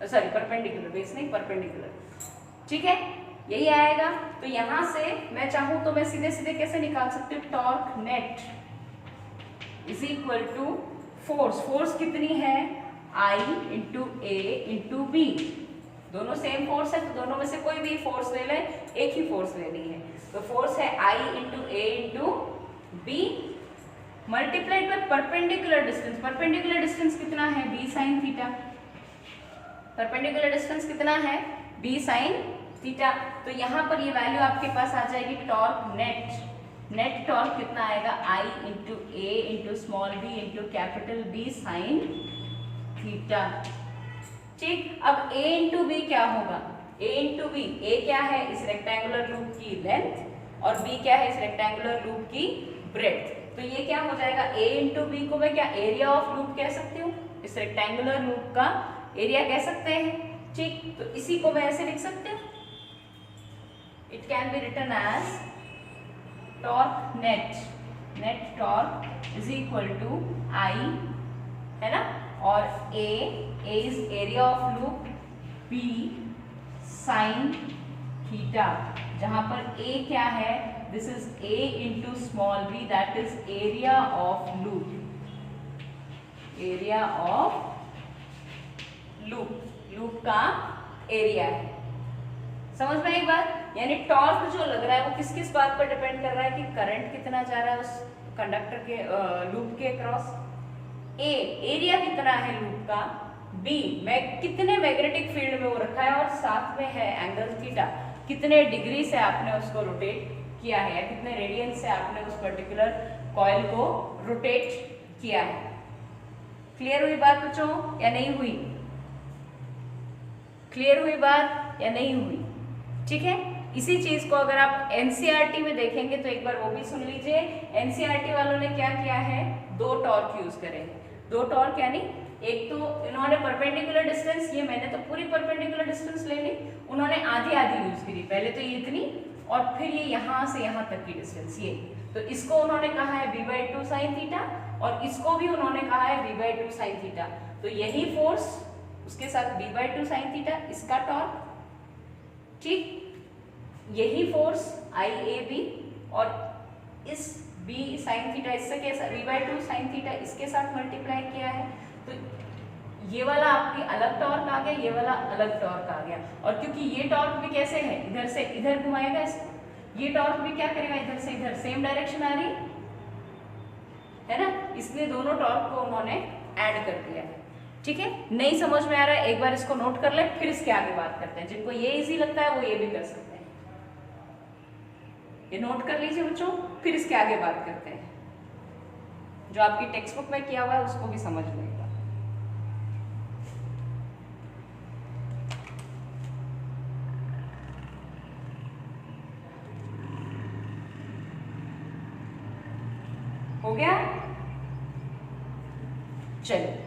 Speaker 1: sorry perpendicular, base नहीं परपेंडिकुलर। ठीक है, यही आएगा। तो यहाँ से मैं चाहूँ तो मैं सीधे सीधे कैसे निकाल सकती हूँ? Torque net is equal to force. Force कितनी है? I into A into B। दोनों सेम फोर्स है तो दोनों में से कोई भी फोर्स ले ले, एक ही फोर्स लेनी है। तो फोर्स है I into A into B multiplied by perpendicular distance. Perpendicular distance कितना है? B sin theta. Perpendicular distance कितना है? B sin theta. तो यहाँ पर ये वैल्यू आपके पास आ जाएगी टॉर्क नेट। नेट टॉर्क कितना आएगा? I into A into small b into capital B sin theta. ठीक, अब A इंटू B क्या होगा? A इंटू B, A क्या है? इस रेक्टेंगुलर लूप की लेंथ और B क्या है? इस रेक्टेंगुलर लूप की ब्रेड्थ। तो ये क्या हो जाएगा? A इंटू B को मैं क्या एरिया ऑफ लूप कह सकती हूँ? इस रेक्टेंगुलर लूप का एरिया कह सकते हैं। ठीक, तो इसी को मैं ऐसे लिख सकते हूँ। It can be written as torque net, net torque is equal to I, है ना, और A is area of loop, B sin theta, जहां पर A क्या है? This is A into small b, that is area of loop, area of loop, loop का एरिया है। समझ में एक बात? यानी टॉर्क जो लग रहा है वो किस किस बात पर डिपेंड कर रहा है कि करंट कितना जा रहा है उस कंडक्टर के लूप के अक्रॉस। A एरिया कितना है लूप का, B कितने मैग्नेटिक फील्ड में वो रखा है, और साथ में है एंगल थीटा, कितने डिग्री से आपने उसको रोटेट किया है या कितने रेडियन से आपने उस पर्टिकुलर कॉइल को रोटेट किया है। क्लियर हुई बात बच्चों या नहीं हुई? क्लियर हुई बात या नहीं हुई? ठीक है, इसी चीज को अगर आप एनसीईआरटी में देखेंगे तो एक बार वो भी सुन लीजिए। एनसीईआरटी वालों ने क्या किया है? दो टॉर्क यूज करे। दो टॉर्क यानी एक तो इन्होंने परपेंडिकुलर डिस्टेंस, ये मैंने तो पूरी परपेंडिकुलर डिस्टेंस ले ली, उन्होंने आधी आधी यूज करी। पहले तो ये इतनी और फिर ये यहाँ से यहाँ तक की डिस्टेंस ये, तो इसको उन्होंने कहा है b/2 sin थीटा और इसको भी उन्होंने कहा है b/2 sin थीटा। तो यही फोर्स उसके साथ b/2 sin थीटा, इसका टॉर्क, ठीक, यही फोर्स IAB और इस b sin थीटा इससे कैसा b/2 sin थीटा इसके साथ मल्टीप्लाई किया है। तो ये वाला आपकी अलग टॉर्क आ गया, ये वाला अलग टॉर्क आ गया। और क्योंकि ये टॉर्क भी कैसे है, इधर से इधर घुमाएगा इसको, ये टॉर्क भी क्या करेगा, इधर से इधर, सेम डायरेक्शन आ रही है ना, इसलिए दोनों टॉर्क को उन्होंने ऐड कर दिया है। ठीक है, नहीं समझ में आ रहा है एक बार इसको नोट कर ले, फिर इसके आगे बात करते हैं। जिनको ये इजी लगता है वो ये भी कर सकते हैं। ये नोट कर लीजिए बच्चों, फिर इसके आगे बात करते हैं। जो आपकी टेक्स्ट बुक में किया हुआ है उसको भी समझ लेगा। हो गया? चलिए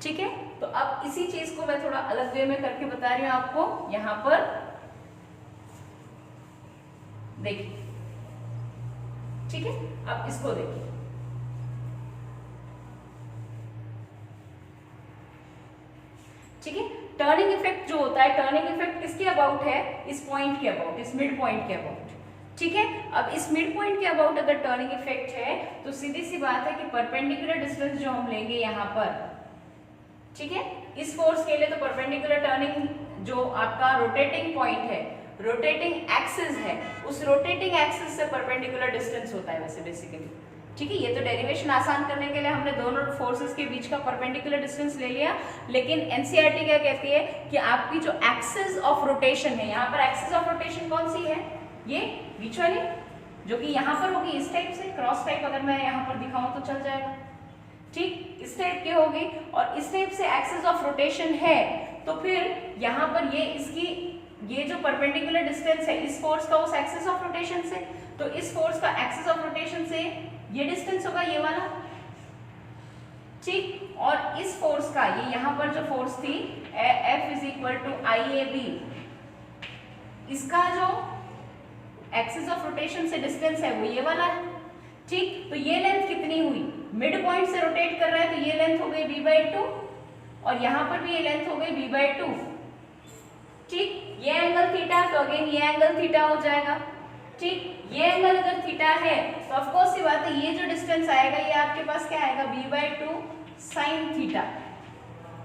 Speaker 1: ठीक है। तो अब इसी चीज को मैं थोड़ा अलग वे में करके बता रही हूं आपको। यहां पर देखिए, ठीक है, अब इसको देखिए। ठीक है, टर्निंग इफेक्ट जो होता है, टर्निंग इफेक्ट किसके अबाउट है? इस पॉइंट के अबाउट, इस मिड पॉइंट के अबाउट। ठीक है, अब इस मिड पॉइंट के अबाउट अगर टर्निंग इफेक्ट है तो सीधी सी बात है कि परपेंडिकुलर डिस्टेंस जो हम लेंगे यहां पर, ठीक है, इस फोर्स के लिए तो परपेंडिकुलर टर्निंग जो आपका रोटेटिंग पॉइंट है, रोटेटिंग एक्सिस है, उस रोटेटिंग एक्सिस से परपेंडिकुलर डिस्टेंस होता है वैसे बेसिकली। ठीक है, ये तो डेरिवेशन आसान करने के लिए हमने दोनों फोर्सेस के बीच का परपेंडिकुलर डिस्टेंस ले लिया, लेकिन एनसीईआरटी क्या कहती है कि आपकी जो एक्सिस ऑफ रोटेशन है, यहाँ पर एक्सिस ऑफ रोटेशन कौन सी है? ये बीच वाली, जो कि यहाँ पर होगी इस टाइप से, क्रॉस टाइप अगर मैं यहाँ पर दिखाऊं तो चल जाएगा। ठीक, इस टाइप की होगी और इस टाइप से एक्सिस ऑफ रोटेशन है, तो फिर यहाँ पर ये इसकी ये जो परपेंडिकुलर डिस्टेंस है इस फोर्स का उस एक्सिस ऑफ रोटेशन से, तो इस फोर्स का एक्सिस ऑफ रोटेशन से ये डिस्टेंस होगा ये वाला। ठीक, और इस फोर्स का ये यहाँ पर जो फोर्स थी F is equal to IAB, इसका जो एक्सिस ऑफ रोटेशन से डिस्टेंस है वो ये वाला है। ठीक, तो ये लेंथ कितनी हुई? मिड पॉइंट से रोटेट कर रहा है तो ये लेंथ हो गई b/2 और यहाँ पर भी ये लेंथ हो गई b/2। ठीक, ये एंगल थीटा तो अगेन ये एंगल थीटा हो जाएगा। ठीक, ये एंगल अगर थीटा है तो ऑफ कोर्स सी बात है ये जो डिस्टेंस आएगा ये आपके पास क्या आएगा? b/2 sin थीटा,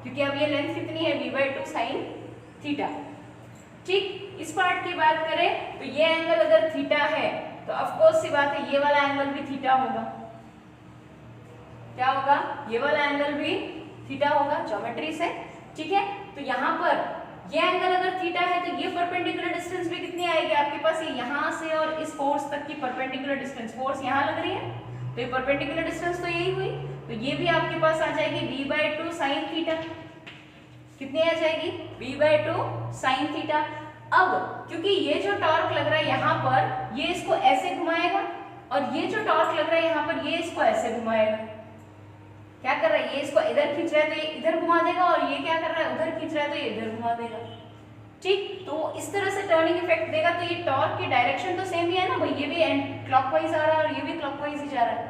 Speaker 1: क्योंकि अब ये लेंथ कितनी है? b/2 sin theta. ठीक, इस पार्ट की बात करें तो ये एंगल अगर थीटा है तो ऑफ कोर्स सी बात है ये वाला एंगल भी थीटा होगा। क्या होगा? ये वाला एंगल भी थीटा होगा ज्योमेट्री से। ठीक है, तो यहाँ पर ये एंगल अगर थीटा है तो ये परपेंडिकुलर डिस्टेंस भी कितनी आएगी आपके पास? ये यहाँ से और इस फोर्स तक की परपेंडिकुलर डिस्टेंस, फोर्स यहाँ लग रही है तो ये परपेंडिकुलर डिस्टेंस तो यही हुई, तो ये भी आपके पास आ जाएगी b/2 sin थीटा। कितनी आ जाएगी? b/2 sin theta. अब क्योंकि ये जो टॉर्क लग रहा है यहाँ पर, ये इसको ऐसे घुमाएगा और ये जो टॉर्क लग रहा है यहाँ पर, ये इसको ऐसे घुमाएगा। क्या कर रहा है? ये इसको इधर खींच रहा है तो ये इधर घुमा देगा और ये क्या कर रहा है? उधर खींच रहा है तो ये इधर घुमा देगा। ठीक, तो इस तरह से टर्निंग इफेक्ट देगा। तो ये टॉर्क की डायरेक्शन तो सेम ही है ना भाई, ये भी क्लॉकवाइज आ रहा है और ये भी क्लॉकवाइज ही जा रहा है।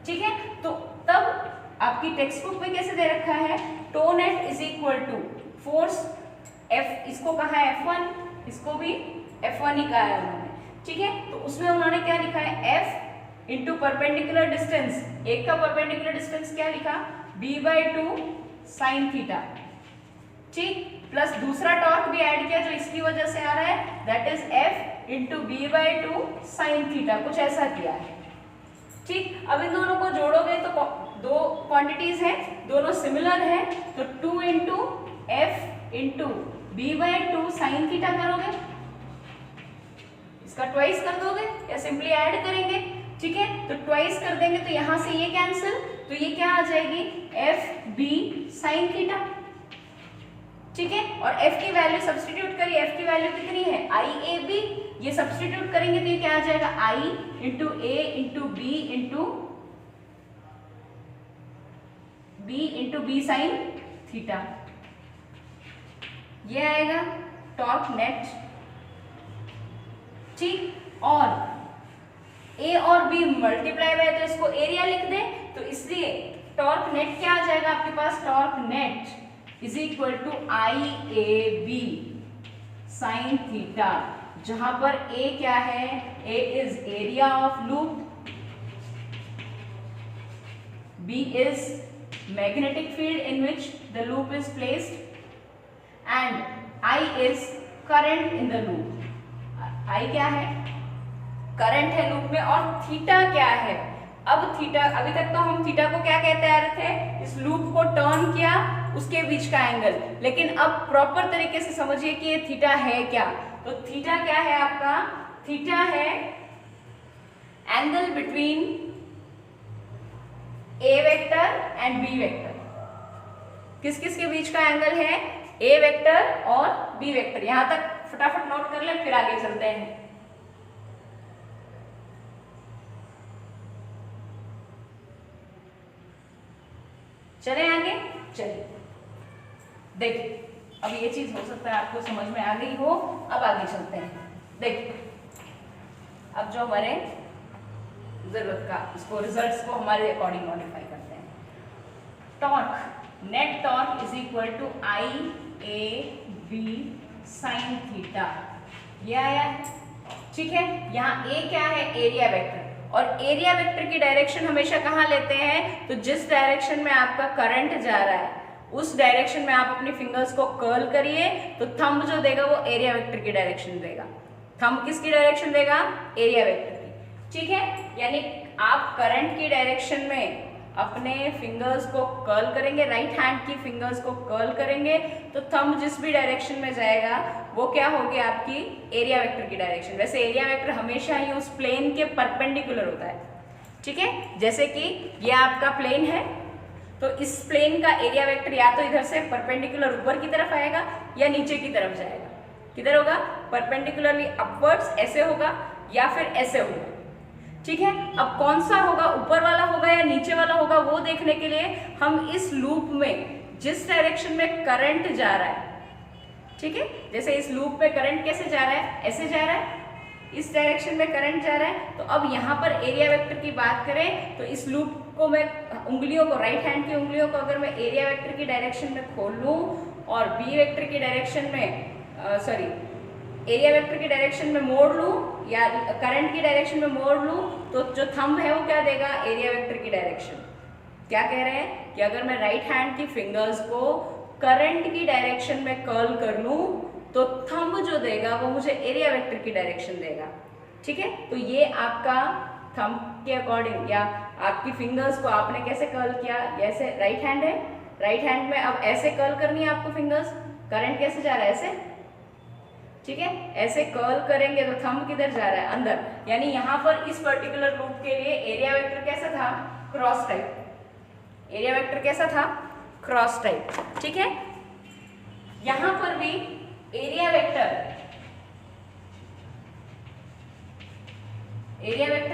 Speaker 1: ठीक है, तो तब आपकी टेक्स्ट बुक में कैसे दे रखा है? Tau net is equal to force F, इसको कहा है F1, इसको भी F1 ही कहा है उन्होंने। ठीक है, तो उसमें उन्होंने क्या लिखा है? F इंटू परपेंडिकुलर डिस्टेंस, एक का परपेंडिकुलर डिस्टेंस क्या लिखा? b/2 sin theta. ठीक, प्लस दूसरा टॉर्क भी ऐड किया जो इसकी वजह से आ रहा है, that is F into b/2 sin theta, कुछ ऐसा किया है। ठीक, अब इन दोनों को जोड़ोगे तो दो क्वांटिटीज हैं, दोनों सिमिलर है, तो 2 into F into b/2 sin theta करोगे, इसका ट्वाइस कर दोगे या सिंपली ऐड करेंगे। ठीक है, तो ट्वाइस कर देंगे तो यहां से ये कैंसिल, तो ये क्या आ जाएगी? FB sin theta. ठीक है, और F की वैल्यू सब्स्टिट्यूट करिए, F की वैल्यू कितनी है? IAB, ये सब्स्टिट्यूट करेंगे तो ये क्या आ जाएगा? I into A into B into B sin theta, ये आएगा टॉर्क नेट। ठीक, और A और B मल्टीप्लाई हुआ है तो इसको एरिया लिख दें, तो इसलिए टॉर्क नेट क्या आ जाएगा आपके पास? Torque net is equal to IAB sin theta, जहां पर A क्या है? A is area of loop, B is magnetic field in which the loop is placed, and I is current in the loop. I क्या है? Current है loop में। और theta क्या है? अब थीटा, अभी तक तो हम थीटा को क्या कहते आ रहे थे? इस लूप को टर्न किया उसके बीच का एंगल, लेकिन अब प्रॉपर तरीके से समझिए कि ये थीटा है क्या। तो थीटा क्या है आपका? थीटा है angle between A vector and B vector. किस किस के बीच का एंगल है? ए वेक्टर और बी वेक्टर। यहां तक फटाफट नोट कर ले, फिर आगे चलते हैं। चले आगे, चलिए देखिए, अब ये चीज हो सकता है आपको समझ में आ गई हो। अब आगे चलते हैं। देखिए, अब जो हमारे जरूरत का इसको रिजल्ट्स को हमारे अकॉर्डिंग मॉडिफाई करते हैं। Torque, net torque is equal to I A B sine theta. ये आया, ठीक है। यहाँ ए क्या है? Area vector. और एरिया वेक्टर की डायरेक्शन हमेशा कहाँ लेते हैं? तो जिस डायरेक्शन में आपका करंट जा रहा है उस डायरेक्शन में आप अपनी फिंगर्स को कर्ल करिए, तो थंब जो देगा वो एरिया वेक्टर की डायरेक्शन देगा। थंब किसकी डायरेक्शन देगा? एरिया वेक्टर की, ठीक है। यानी आप करंट की डायरेक्शन में अपने फिंगर्स को कर्ल करेंगे, राइट हैंड की फिंगर्स को कर्ल करेंगे, तो थंब जिस भी डायरेक्शन में जाएगा वो क्या होगी? आपकी एरिया वेक्टर की डायरेक्शन। वैसे एरिया वेक्टर हमेशा ही उस प्लेन के परपेंडिकुलर होता है, ठीक है। जैसे कि ये आपका प्लेन है, तो इस प्लेन का एरिया वेक्टर या तो इधर से परपेंडिकुलर ऊपर की तरफ आएगा या नीचे की तरफ जाएगा। किधर होगा? परपेंडिकुलरली अपवर्ड्स, ऐसे होगा या फिर ऐसे होगा, ठीक है। अब कौन सा होगा, ऊपर वाला होगा या नीचे वाला होगा, वो देखने के लिए हम इस लूप में जिस डायरेक्शन में करंट जा रहा है, ठीक है, जैसे इस लूप में करंट कैसे जा रहा है? ऐसे जा रहा है, इस डायरेक्शन में करंट जा रहा है। तो अब यहाँ पर एरिया वेक्टर की बात करें तो इस लूप को मैं उंगलियों को, राइट हैंड की उंगलियों को अगर मैं एरिया वेक्टर की डायरेक्शन में खोल लूँ और बी वेक्टर की डायरेक्शन में एरिया वेक्टर की डायरेक्शन में मोड़ लूँ या करंट की डायरेक्शन में मोड़ लूँ, तो जो थंब है वो क्या देगा? एरिया वेक्टर की डायरेक्शन। क्या कह रहे हैं कि अगर मैं राइट हैंड की फिंगर्स को करंट की डायरेक्शन में कर्ल कर लूँ तो थंब जो देगा वो मुझे एरिया वेक्टर की डायरेक्शन देगा, ठीक है। तो ये आपका थंब के अकॉर्डिंग या आपकी फिंगर्स को आपने कैसे कर्ल किया? जैसे राइट हैंड है, राइट हैंड में अब ऐसे कर्ल करनी है आपको फिंगर्स। करंट कैसे जा रहा है? ऐसे, ठीक है। ऐसे कर्ल करेंगे तो थंब किधर जा रहा है? अंदर। यानी यहाँ पर इस पर्टिकुलर लूप के लिए एरिया वेक्टर कैसा था? Cross type. एरिया वेक्टर कैसा था? क्रॉस टाइप, ठीक है। यहाँ पर भी एरिया वेक्टर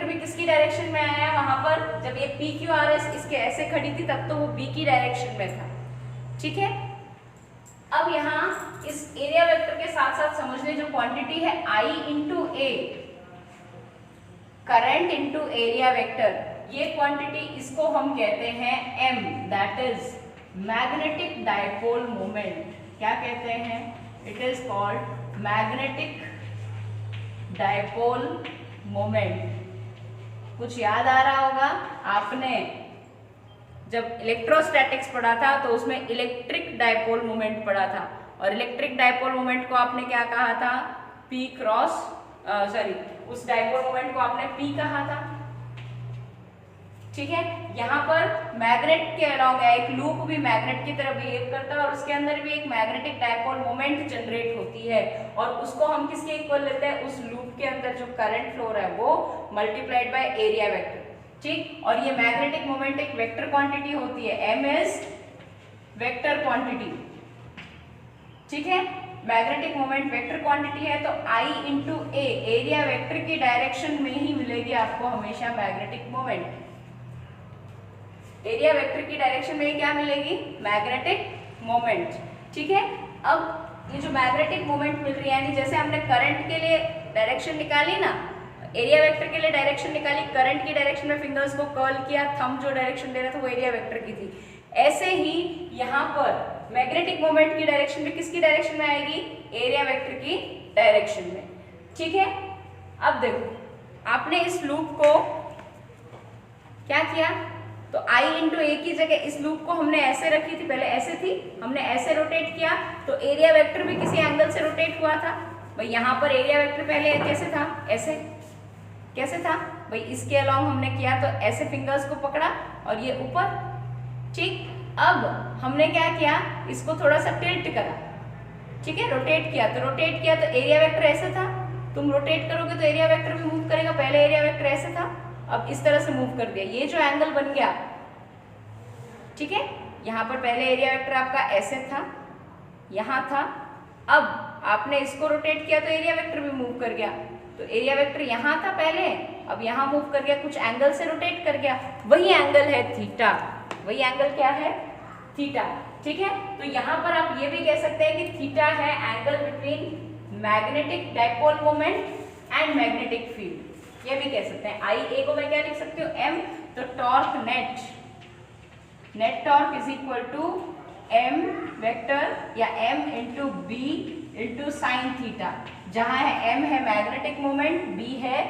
Speaker 1: भी किसकी डायरेक्शन में आया? वहां पर जब ये पी क्यू आर एस इसके ऐसे खड़ी थी तब तो वो बी की डायरेक्शन में था, ठीक है। अब यहाँ इस एरिया वेक्टर के साथ साथ समझ ले जो क्वांटिटी है I into A, current into area vector, ये क्वांटिटी इसको हम कहते हैं M, that is magnetic dipole moment. क्या कहते हैं? It is called magnetic dipole moment. कुछ याद आ रहा होगा आपने जब इलेक्ट्रोस्टैटिक्स पढ़ा था तो उसमें इलेक्ट्रिक डायपोल मोमेंट पढ़ा था, और इलेक्ट्रिक डायपोल मोमेंट को आपने क्या कहा था? पी क्रॉस उस डायपोल मोमेंट को आपने पी कहा था, ठीक है। यहाँ पर मैग्नेट के अलॉन्ग एक लूप भी मैग्नेट की तरह बिहेव करता है और उसके अंदर भी एक मैग्नेटिक डायपोल मोमेंट जनरेट होती है, और उसको हम किसके इक्वल लेते हैं? उस लूप के अंदर जो करंट फ्लो रहा है वो मल्टीप्लाइड बाय एरिया वेक्टर, ठीक। और ये मैग्नेटिक मोमेंट एक वेक्टर क्वांटिटी होती है, एम इज वेक्टर क्वांटिटी, ठीक है। मैग्नेटिक मोमेंट वेक्टर क्वांटिटी है तो आई इंटू ए, एरिया वेक्टर की डायरेक्शन में ही मिलेगी आपको हमेशा मैग्नेटिक मोमेंट। एरिया वेक्टर की डायरेक्शन में क्या मिलेगी? मैग्नेटिक मोमेंट, ठीक है। अब ये जो मैग्नेटिक मोमेंट मिल रही है, यानी जैसे हमने करंट के लिए डायरेक्शन निकाली ना, एरिया वेक्टर के लिए डायरेक्शन निकाली, करंट की डायरेक्शन में फिंगर्स को कर्ल किया, थंब जो डायरेक्शन दे रहा था वो एरिया वेक्टर की थी, ऐसे ही यहाँ पर मैग्नेटिक मोमेंट की डायरेक्शन में किसकी डायरेक्शन में आएगी? एरिया वेक्टर की डायरेक्शन में, ठीक है। अब देखो आपने इस लूप को क्या किया, तो I इंटू ए की जगह इस लूप को हमने ऐसे रखी थी, पहले ऐसे थी, हमने ऐसे रोटेट किया तो एरिया वेक्टर भी किसी एंगल से रोटेट हुआ था। भाई यहाँ पर एरिया वेक्टर पहले कैसे था? ऐसे, कैसे था भाई? इसके अलॉन्ग हमने किया तो ऐसे फिंगर्स को पकड़ा और ये ऊपर, ठीक। अब हमने क्या किया? इसको थोड़ा सा टिल्ट करा, ठीक है, रोटेट किया तो एरिया वेक्टर ऐसे था, तुम रोटेट करोगे तो एरिया वेक्टर भी मूव करेगा, पहले एरिया वेक्टर ऐसे था, अब इस तरह से मूव कर दिया, ये जो एंगल बन गया, ठीक है, यहाँ पर पहले एरिया वेक्टर आपका ऐसे था, यहाँ था, अब आपने इसको रोटेट किया तो एरिया वेक्टर भी मूव कर गया, तो एरिया वेक्टर यहाँ था पहले, अब यहाँ मूव कर गया, कुछ एंगल से रोटेट कर गया, वही एंगल है थीटा, वही एंगल क्या है, थीटा, ठीक है। तो यहाँ पर आप ये भी कह सकते हैं कि थीटा है angle between magnetic dipole moment and magnetic field, ये भी कह सकते हैं। आई ए को मैं क्या लिख सकती हूँ, एम, तो torque net torque is equal to M vector या M into B into sine theta, जहां है एम है मैग्नेटिक मोमेंट, बी है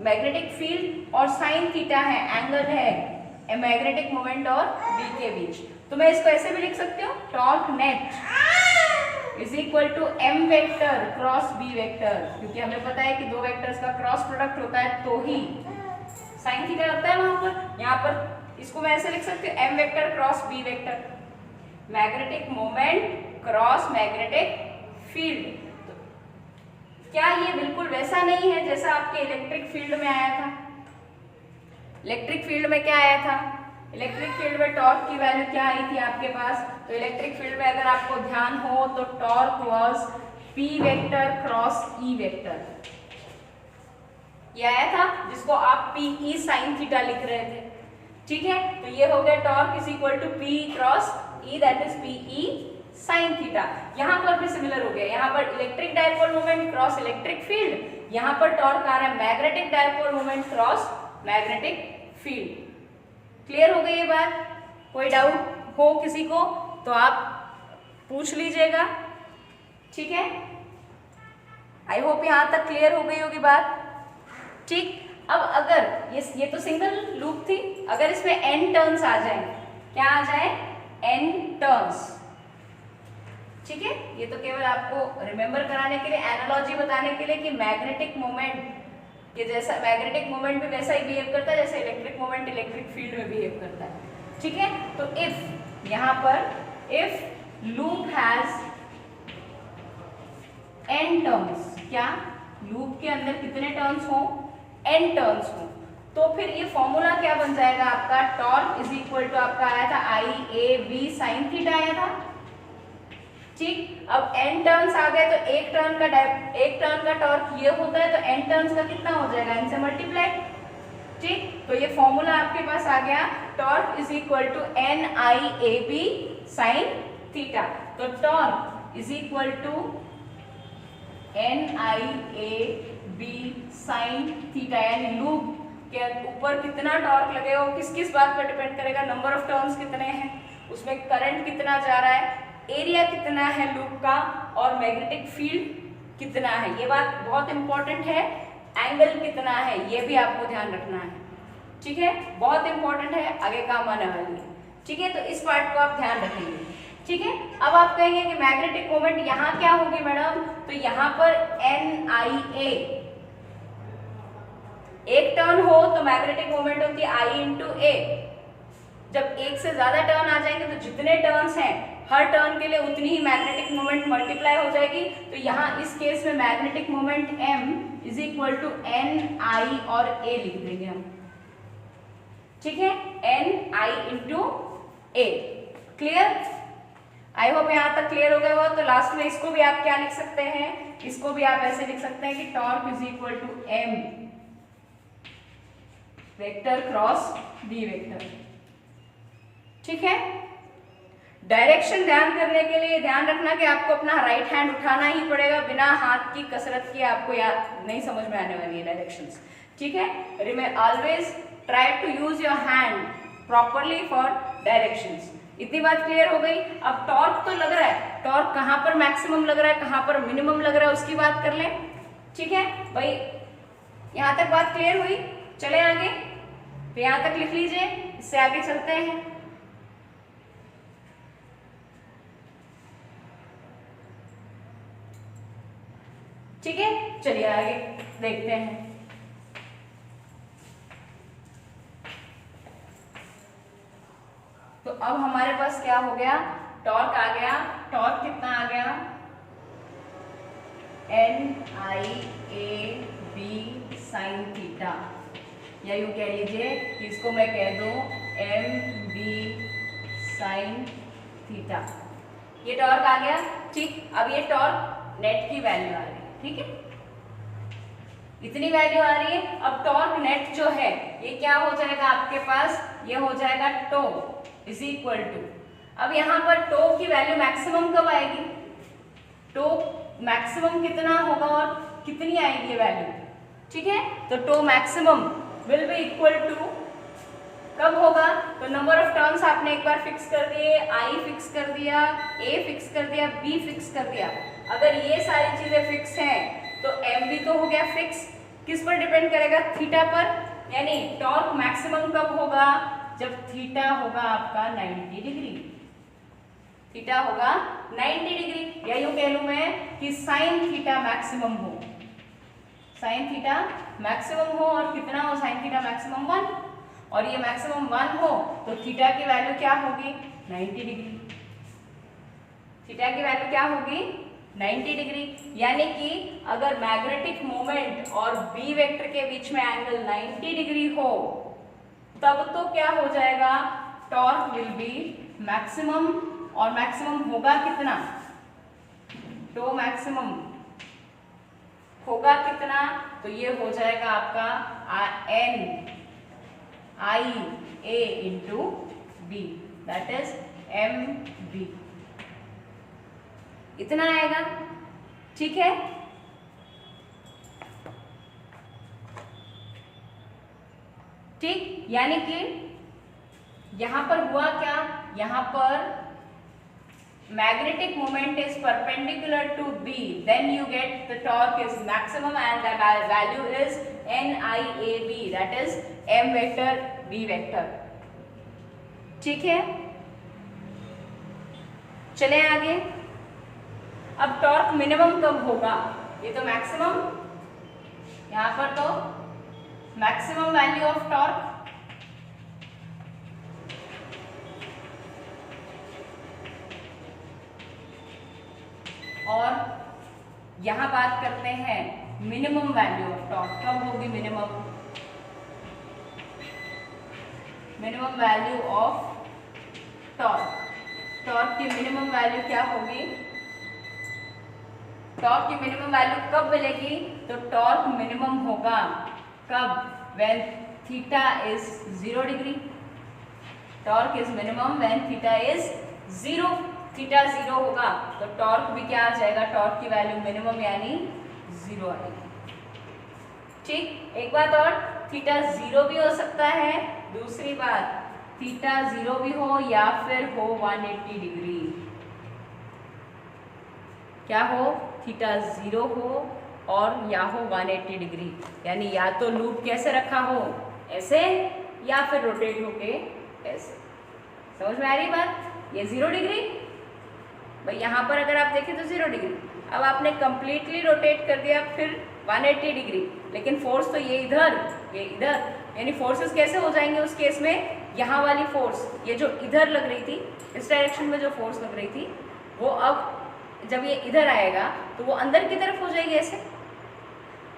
Speaker 1: मैग्नेटिक फील्ड और साइन थीटा है एंगल है मैग्नेटिक मोमेंट और बी के बीच। तो मैं इसको ऐसे भी लिख सकती हूँ, torque net is equal to M vector cross B vector, क्योंकि हमें पता है कि दो वेक्टर्स का क्रॉस प्रोडक्ट होता है तो ही साइन थीटा लगता है वहां पर। यहाँ पर इसको मैं ऐसे लिख सकती हूँ, M vector cross B vector, magnetic moment cross magnetic field. तो क्या ये बिल्कुल वैसा नहीं है जैसा आपके इलेक्ट्रिक फील्ड में आया था? इलेक्ट्रिक फील्ड में क्या आया था? इलेक्ट्रिक फील्ड में टॉर्क की वैल्यू क्या आई थी आपके पास? तो इलेक्ट्रिक फील्ड में अगर आपको ध्यान हो तो torque was P vector cross E vector, ये आया था जिसको आप PE साइन थीटा लिख रहे थे, ठीक है। तो ये हो गया torque is equal to P cross E, that is PE sine theta. यहाँ पर भी सिमिलर हो गया, यहाँ पर electric dipole moment cross electric field, यहाँ पर टॉर्क आ रहा है magnetic dipole moment cross magnetic field. Clear हो गई ये बात? कोई डाउट हो किसी को तो आप पूछ लीजिएगा, ठीक है। आई होप यहाँ तक क्लियर हो गई होगी बात, ठीक। अब अगर ये तो सिंगल लूप थी, अगर इसमें n टर्न्स आ जाए, क्या आ जाए? n टर्न्स, ठीक है। ये तो केवल आपको रिमेंबर कराने के लिए, एनालॉजी बताने के लिए कि मैग्नेटिक मोमेंट कि जैसा मैग्नेटिक मोमेंट भी वैसा ही बिहेव करता है जैसे इलेक्ट्रिक मोमेंट इलेक्ट्रिक फील्ड में बिहेव करता है, ठीक है। तो इफ यहाँ पर if loop has n turns, क्या लूप के अंदर कितने टर्न्स हो? n टर्न्स हो, तो फिर ये फॉर्मूला क्या बन जाएगा आपका? टॉर्क इज इक्वल टू आपका आया था आई ए बी साइन थीटा आया था, ठीक। अब n टर्न्स आ गए तो एक टर्न का टॉर्क ये होता है, तो n टर्न्स का कितना हो जाएगा? n से मल्टीप्लाई, ठीक। तो ये फॉर्मूला आपके पास आ गया, torque is equal to N I A B sine theta. तो torque is equal to N I A B sine theta, यानी लूप के ऊपर कितना टॉर्क लगेगा वो किस किस बात पर डिपेंड करेगा? नंबर ऑफ टर्न्स कितने हैं, उसमें करंट कितना जा रहा है, एरिया कितना है लूप का, और मैग्नेटिक फील्ड कितना है। ये बात बहुत इंपॉर्टेंट है, एंगल कितना है ये भी आपको ध्यान रखना है, ठीक है। बहुत इंपॉर्टेंट है, आगे काम आने वाली है, ठीक है। तो इस पार्ट को आप ध्यान रखेंगे, ठीक है। अब आप कहेंगे कि मैग्नेटिक मोमेंट यहाँ क्या होगी मैडम? तो यहाँ पर एन आई ए, एक टर्न हो तो मैग्नेटिक मोमेंट होती है आई इंटू ए। जब एक से ज्यादा टर्न आ जाएंगे तो जितने टर्न्स हैं हर टर्न के लिए उतनी ही मैग्नेटिक मोमेंट मल्टीप्लाई हो जाएगी। तो यहाँ इस केस में magnetic moment m is equal to N I और a लिख देंगे हम, ठीक है, N I into A. Clear? I hope यहाँ तक क्लियर हो गया हो। तो लास्ट में इसको भी आप क्या लिख सकते हैं? इसको भी आप ऐसे लिख सकते हैं कि torque is equal to m vector cross b vector, ठीक है। डायरेक्शन ध्यान करने के लिए ध्यान रखना कि आपको अपना राइट हैंड उठाना ही पड़ेगा, बिना हाथ की कसरत किए आपको याद नहीं समझ में आने वाली है डायरेक्शंस, ठीक है। Always try to use your hand properly for directions. इतनी बात क्लियर हो गई। अब टॉर्क तो लग रहा है, टॉर्क कहाँ पर मैक्सिमम लग रहा है, कहाँ पर मिनिमम लग रहा है, उसकी बात कर लें, ठीक है भाई। यहाँ तक बात क्लियर हुई? चले आगे, तो यहाँ तक लिख लीजिए, इससे आगे चलते हैं। ठीक है, चलिए आगे देखते हैं। तो अब हमारे पास क्या हो गया? टॉर्क आ गया। टॉर्क कितना आ गया? NIAB साइन थीटा, या यूँ कह लीजिए कि इसको मैं कह दूँ MB साइन थीटा। ये टॉर्क आ गया। ठीक, अब ये टॉर्क नेट की वैल्यू आ रही है। ठीक है, इतनी वैल्यू आ रही है। अब टॉर्क नेट जो है ये क्या हो जाएगा आपके पास, ये हो जाएगा टो इज इक्वल टू, अब यहाँ पर टो की वैल्यू मैक्सिमम कब आएगी, टो मैक्सिमम कितना होगा और कितनी आएगी वैल्यू। ठीक है, तो tau maximum will be equal to कब होगा, तो नंबर ऑफ टर्न्स आपने एक बार फिक्स कर दिए, आई फिक्स कर दिया, ए फिक्स कर दिया, बी फिक्स कर दिया। अगर ये सारी चीजें फिक्स हैं तो एम भी तो हो गया फिक्स। किस पर डिपेंड करेगा, थीटा पर, यानी टॉर्क मैक्सिमम कब होगा, जब थीटा होगा आपका 90 डिग्री, थीटा होगा 90 डिग्री, या यूं कह लूं मैं कि साइन थीटा मैक्सिमम हो, साइन थीटा मैक्सिमम हो, और कितना हो साइन थीटा मैक्सिमम 1, और ये मैक्सिमम 1 हो तो थीटा की वैल्यू क्या होगी 90 डिग्री, थीटा की वैल्यू क्या होगी 90 डिग्री। यानी कि अगर मैग्नेटिक मोमेंट और बी वेक्टर के बीच में एंगल 90 डिग्री हो तब तो क्या हो जाएगा, टॉर्क विल बी मैक्सिमम, और मैक्सिमम होगा कितना, टो मैक्सिमम होगा कितना, तो ये हो जाएगा आपका N I A into B, that is M B, इतना आएगा। ठीक है, ठीक, यानी कि यहां पर हुआ क्या, यहां पर magnetic moment is perpendicular to B, then you get the torque is maximum and the value is NIAB, that is M vector B vector। ठीक है, चले आगे। अब टॉर्क मिनिमम कब होगा, ये तो मैक्सिमम, यहां पर तो मैक्सिमम वैल्यू ऑफ टॉर्क, और यहां बात करते हैं मिनिमम वैल्यू ऑफ टॉर्क कब होगी, minimum, minimum value of torque, torque की मिनिमम वैल्यू क्या होगी, टॉर्क की मिनिमम वैल्यू कब मिलेगी, तो टॉर्क मिनिमम होगा कब, when theta is 0 degree, torque is minimum when theta is 0, theta 0 होगा तो टॉर्क भी क्या आ जाएगा, टॉर्क की वैल्यू मिनिमम यानी 0 आएगी। ठीक, एक बात और, थीटा 0 भी हो सकता है, दूसरी बात थीटा 0 भी हो या फिर हो 180 डिग्री, क्या हो, थीटा 0 हो और या हो 180 डिग्री, यानी या तो लूप कैसे रखा हो ऐसे, या फिर रोटेट होके ऐसे। समझ में आ रही बात, ये 0 डिग्री, भाई यहाँ पर अगर आप देखें तो 0 डिग्री, अब आपने कंप्लीटली रोटेट कर दिया फिर 180 डिग्री, लेकिन फोर्स तो ये इधर, ये इधर, यानी फोर्सेस कैसे हो जाएंगे उस केस में, यहाँ वाली फोर्स ये जो इधर लग रही थी, इस डायरेक्शन में जो फोर्स लग रही थी वो अब जब ये इधर आएगा तो वो अंदर की तरफ हो जाएगी ऐसे,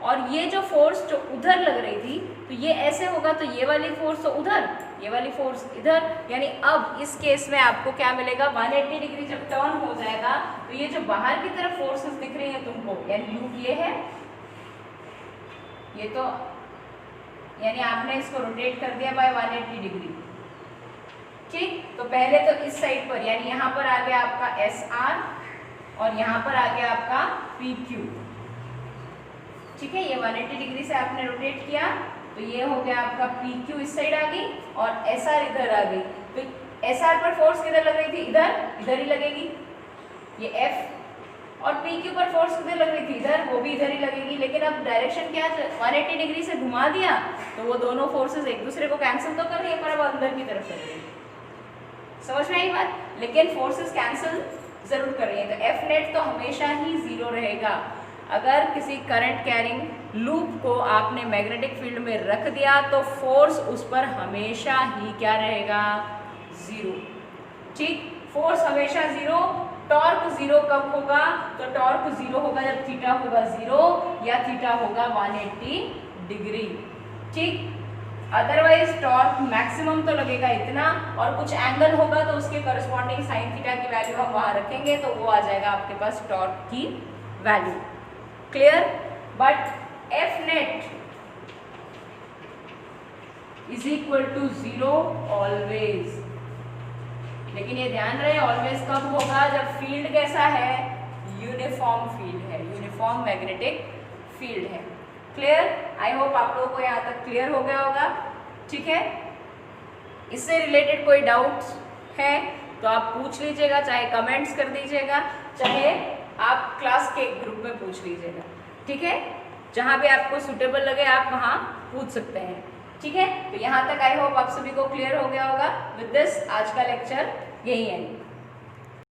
Speaker 1: और ये जो फोर्स जो उधर लग रही थी तो ये ऐसे होगा, तो ये वाली फोर्स तो उधर, ये वाली फोर्स इधर, यानी अब इस केस में आपको क्या मिलेगा, 180 डिग्री जब टर्न हो जाएगा तो ये जो बाहर की तरफ फोर्सेस दिख रही हैं तुमको, यानी लूप ये है, ये तो यानी आपने इसको रोटेट कर दिया बाय 180 डिग्री। ठीक, तो पहले तो इस साइड पर, यानी यहाँ पर आ गया आपका SR और यहाँ पर आ गया आपका PQ। ठीक है, ये 180 डिग्री से आपने रोटेट किया तो ये हो गया आपका PQ इस साइड आ गई और SR इधर आ गई, तो SR पर फोर्स किधर लग रही थी, इधर, इधर ही लगेगी, ये F, और PQ पर फोर्स किधर लग रही थी, इधर, वो भी इधर ही लगेगी, लेकिन अब डायरेक्शन क्या, 180 डिग्री से घुमा दिया तो वो दोनों फोर्सेस एक दूसरे को कैंसिल तो कर रही है पर अब अंदर की तरफ कर रही है। समझ में आई बात, लेकिन फोर्सेस कैंसिल जरूर कर रही है, तो F नेट तो हमेशा ही 0 रहेगा। अगर किसी करंट कैरिंग लूप को आपने मैग्नेटिक फील्ड में रख दिया तो फोर्स उस पर हमेशा ही क्या रहेगा, 0। ठीक, फोर्स हमेशा 0, टॉर्क जीरो कब होगा? तो टॉर्क जीरो होगा जब थीटा होगा 0 या थीटा होगा 180 डिग्री, ठीक। अदरवाइज टॉर्क मैक्सिमम तो लगेगा इतना, और कुछ एंगल होगा तो उसके करस्पॉन्डिंग साइन थीटा की वैल्यू हम वहां रखेंगे, तो वो आ जाएगा आपके पास टॉर्क की value. Clear? But F net is equal to 0 always. लेकिन ये ध्यान रहे ऑलवेज कब होगा? जब फील्ड कैसा है? यूनिफॉर्म फील्ड है, यूनिफॉर्म मैग्नेटिक फील्ड है। क्लियर? आई होप आप लोगों को यहाँ तक क्लियर हो गया होगा, ठीक है। इससे रिलेटेड कोई डाउट्स है तो आप पूछ लीजिएगा, चाहे कमेंट्स कर दीजिएगा, चाहे आप क्लास के ग्रुप में पूछ लीजिएगा, ठीक है। जहाँ भी आपको सुटेबल लगे आप वहाँ पूछ सकते हैं, ठीक है। तो यहाँ तक आई होप आप सभी को क्लियर हो गया होगा। विद दिस आज का लेक्चर यही है।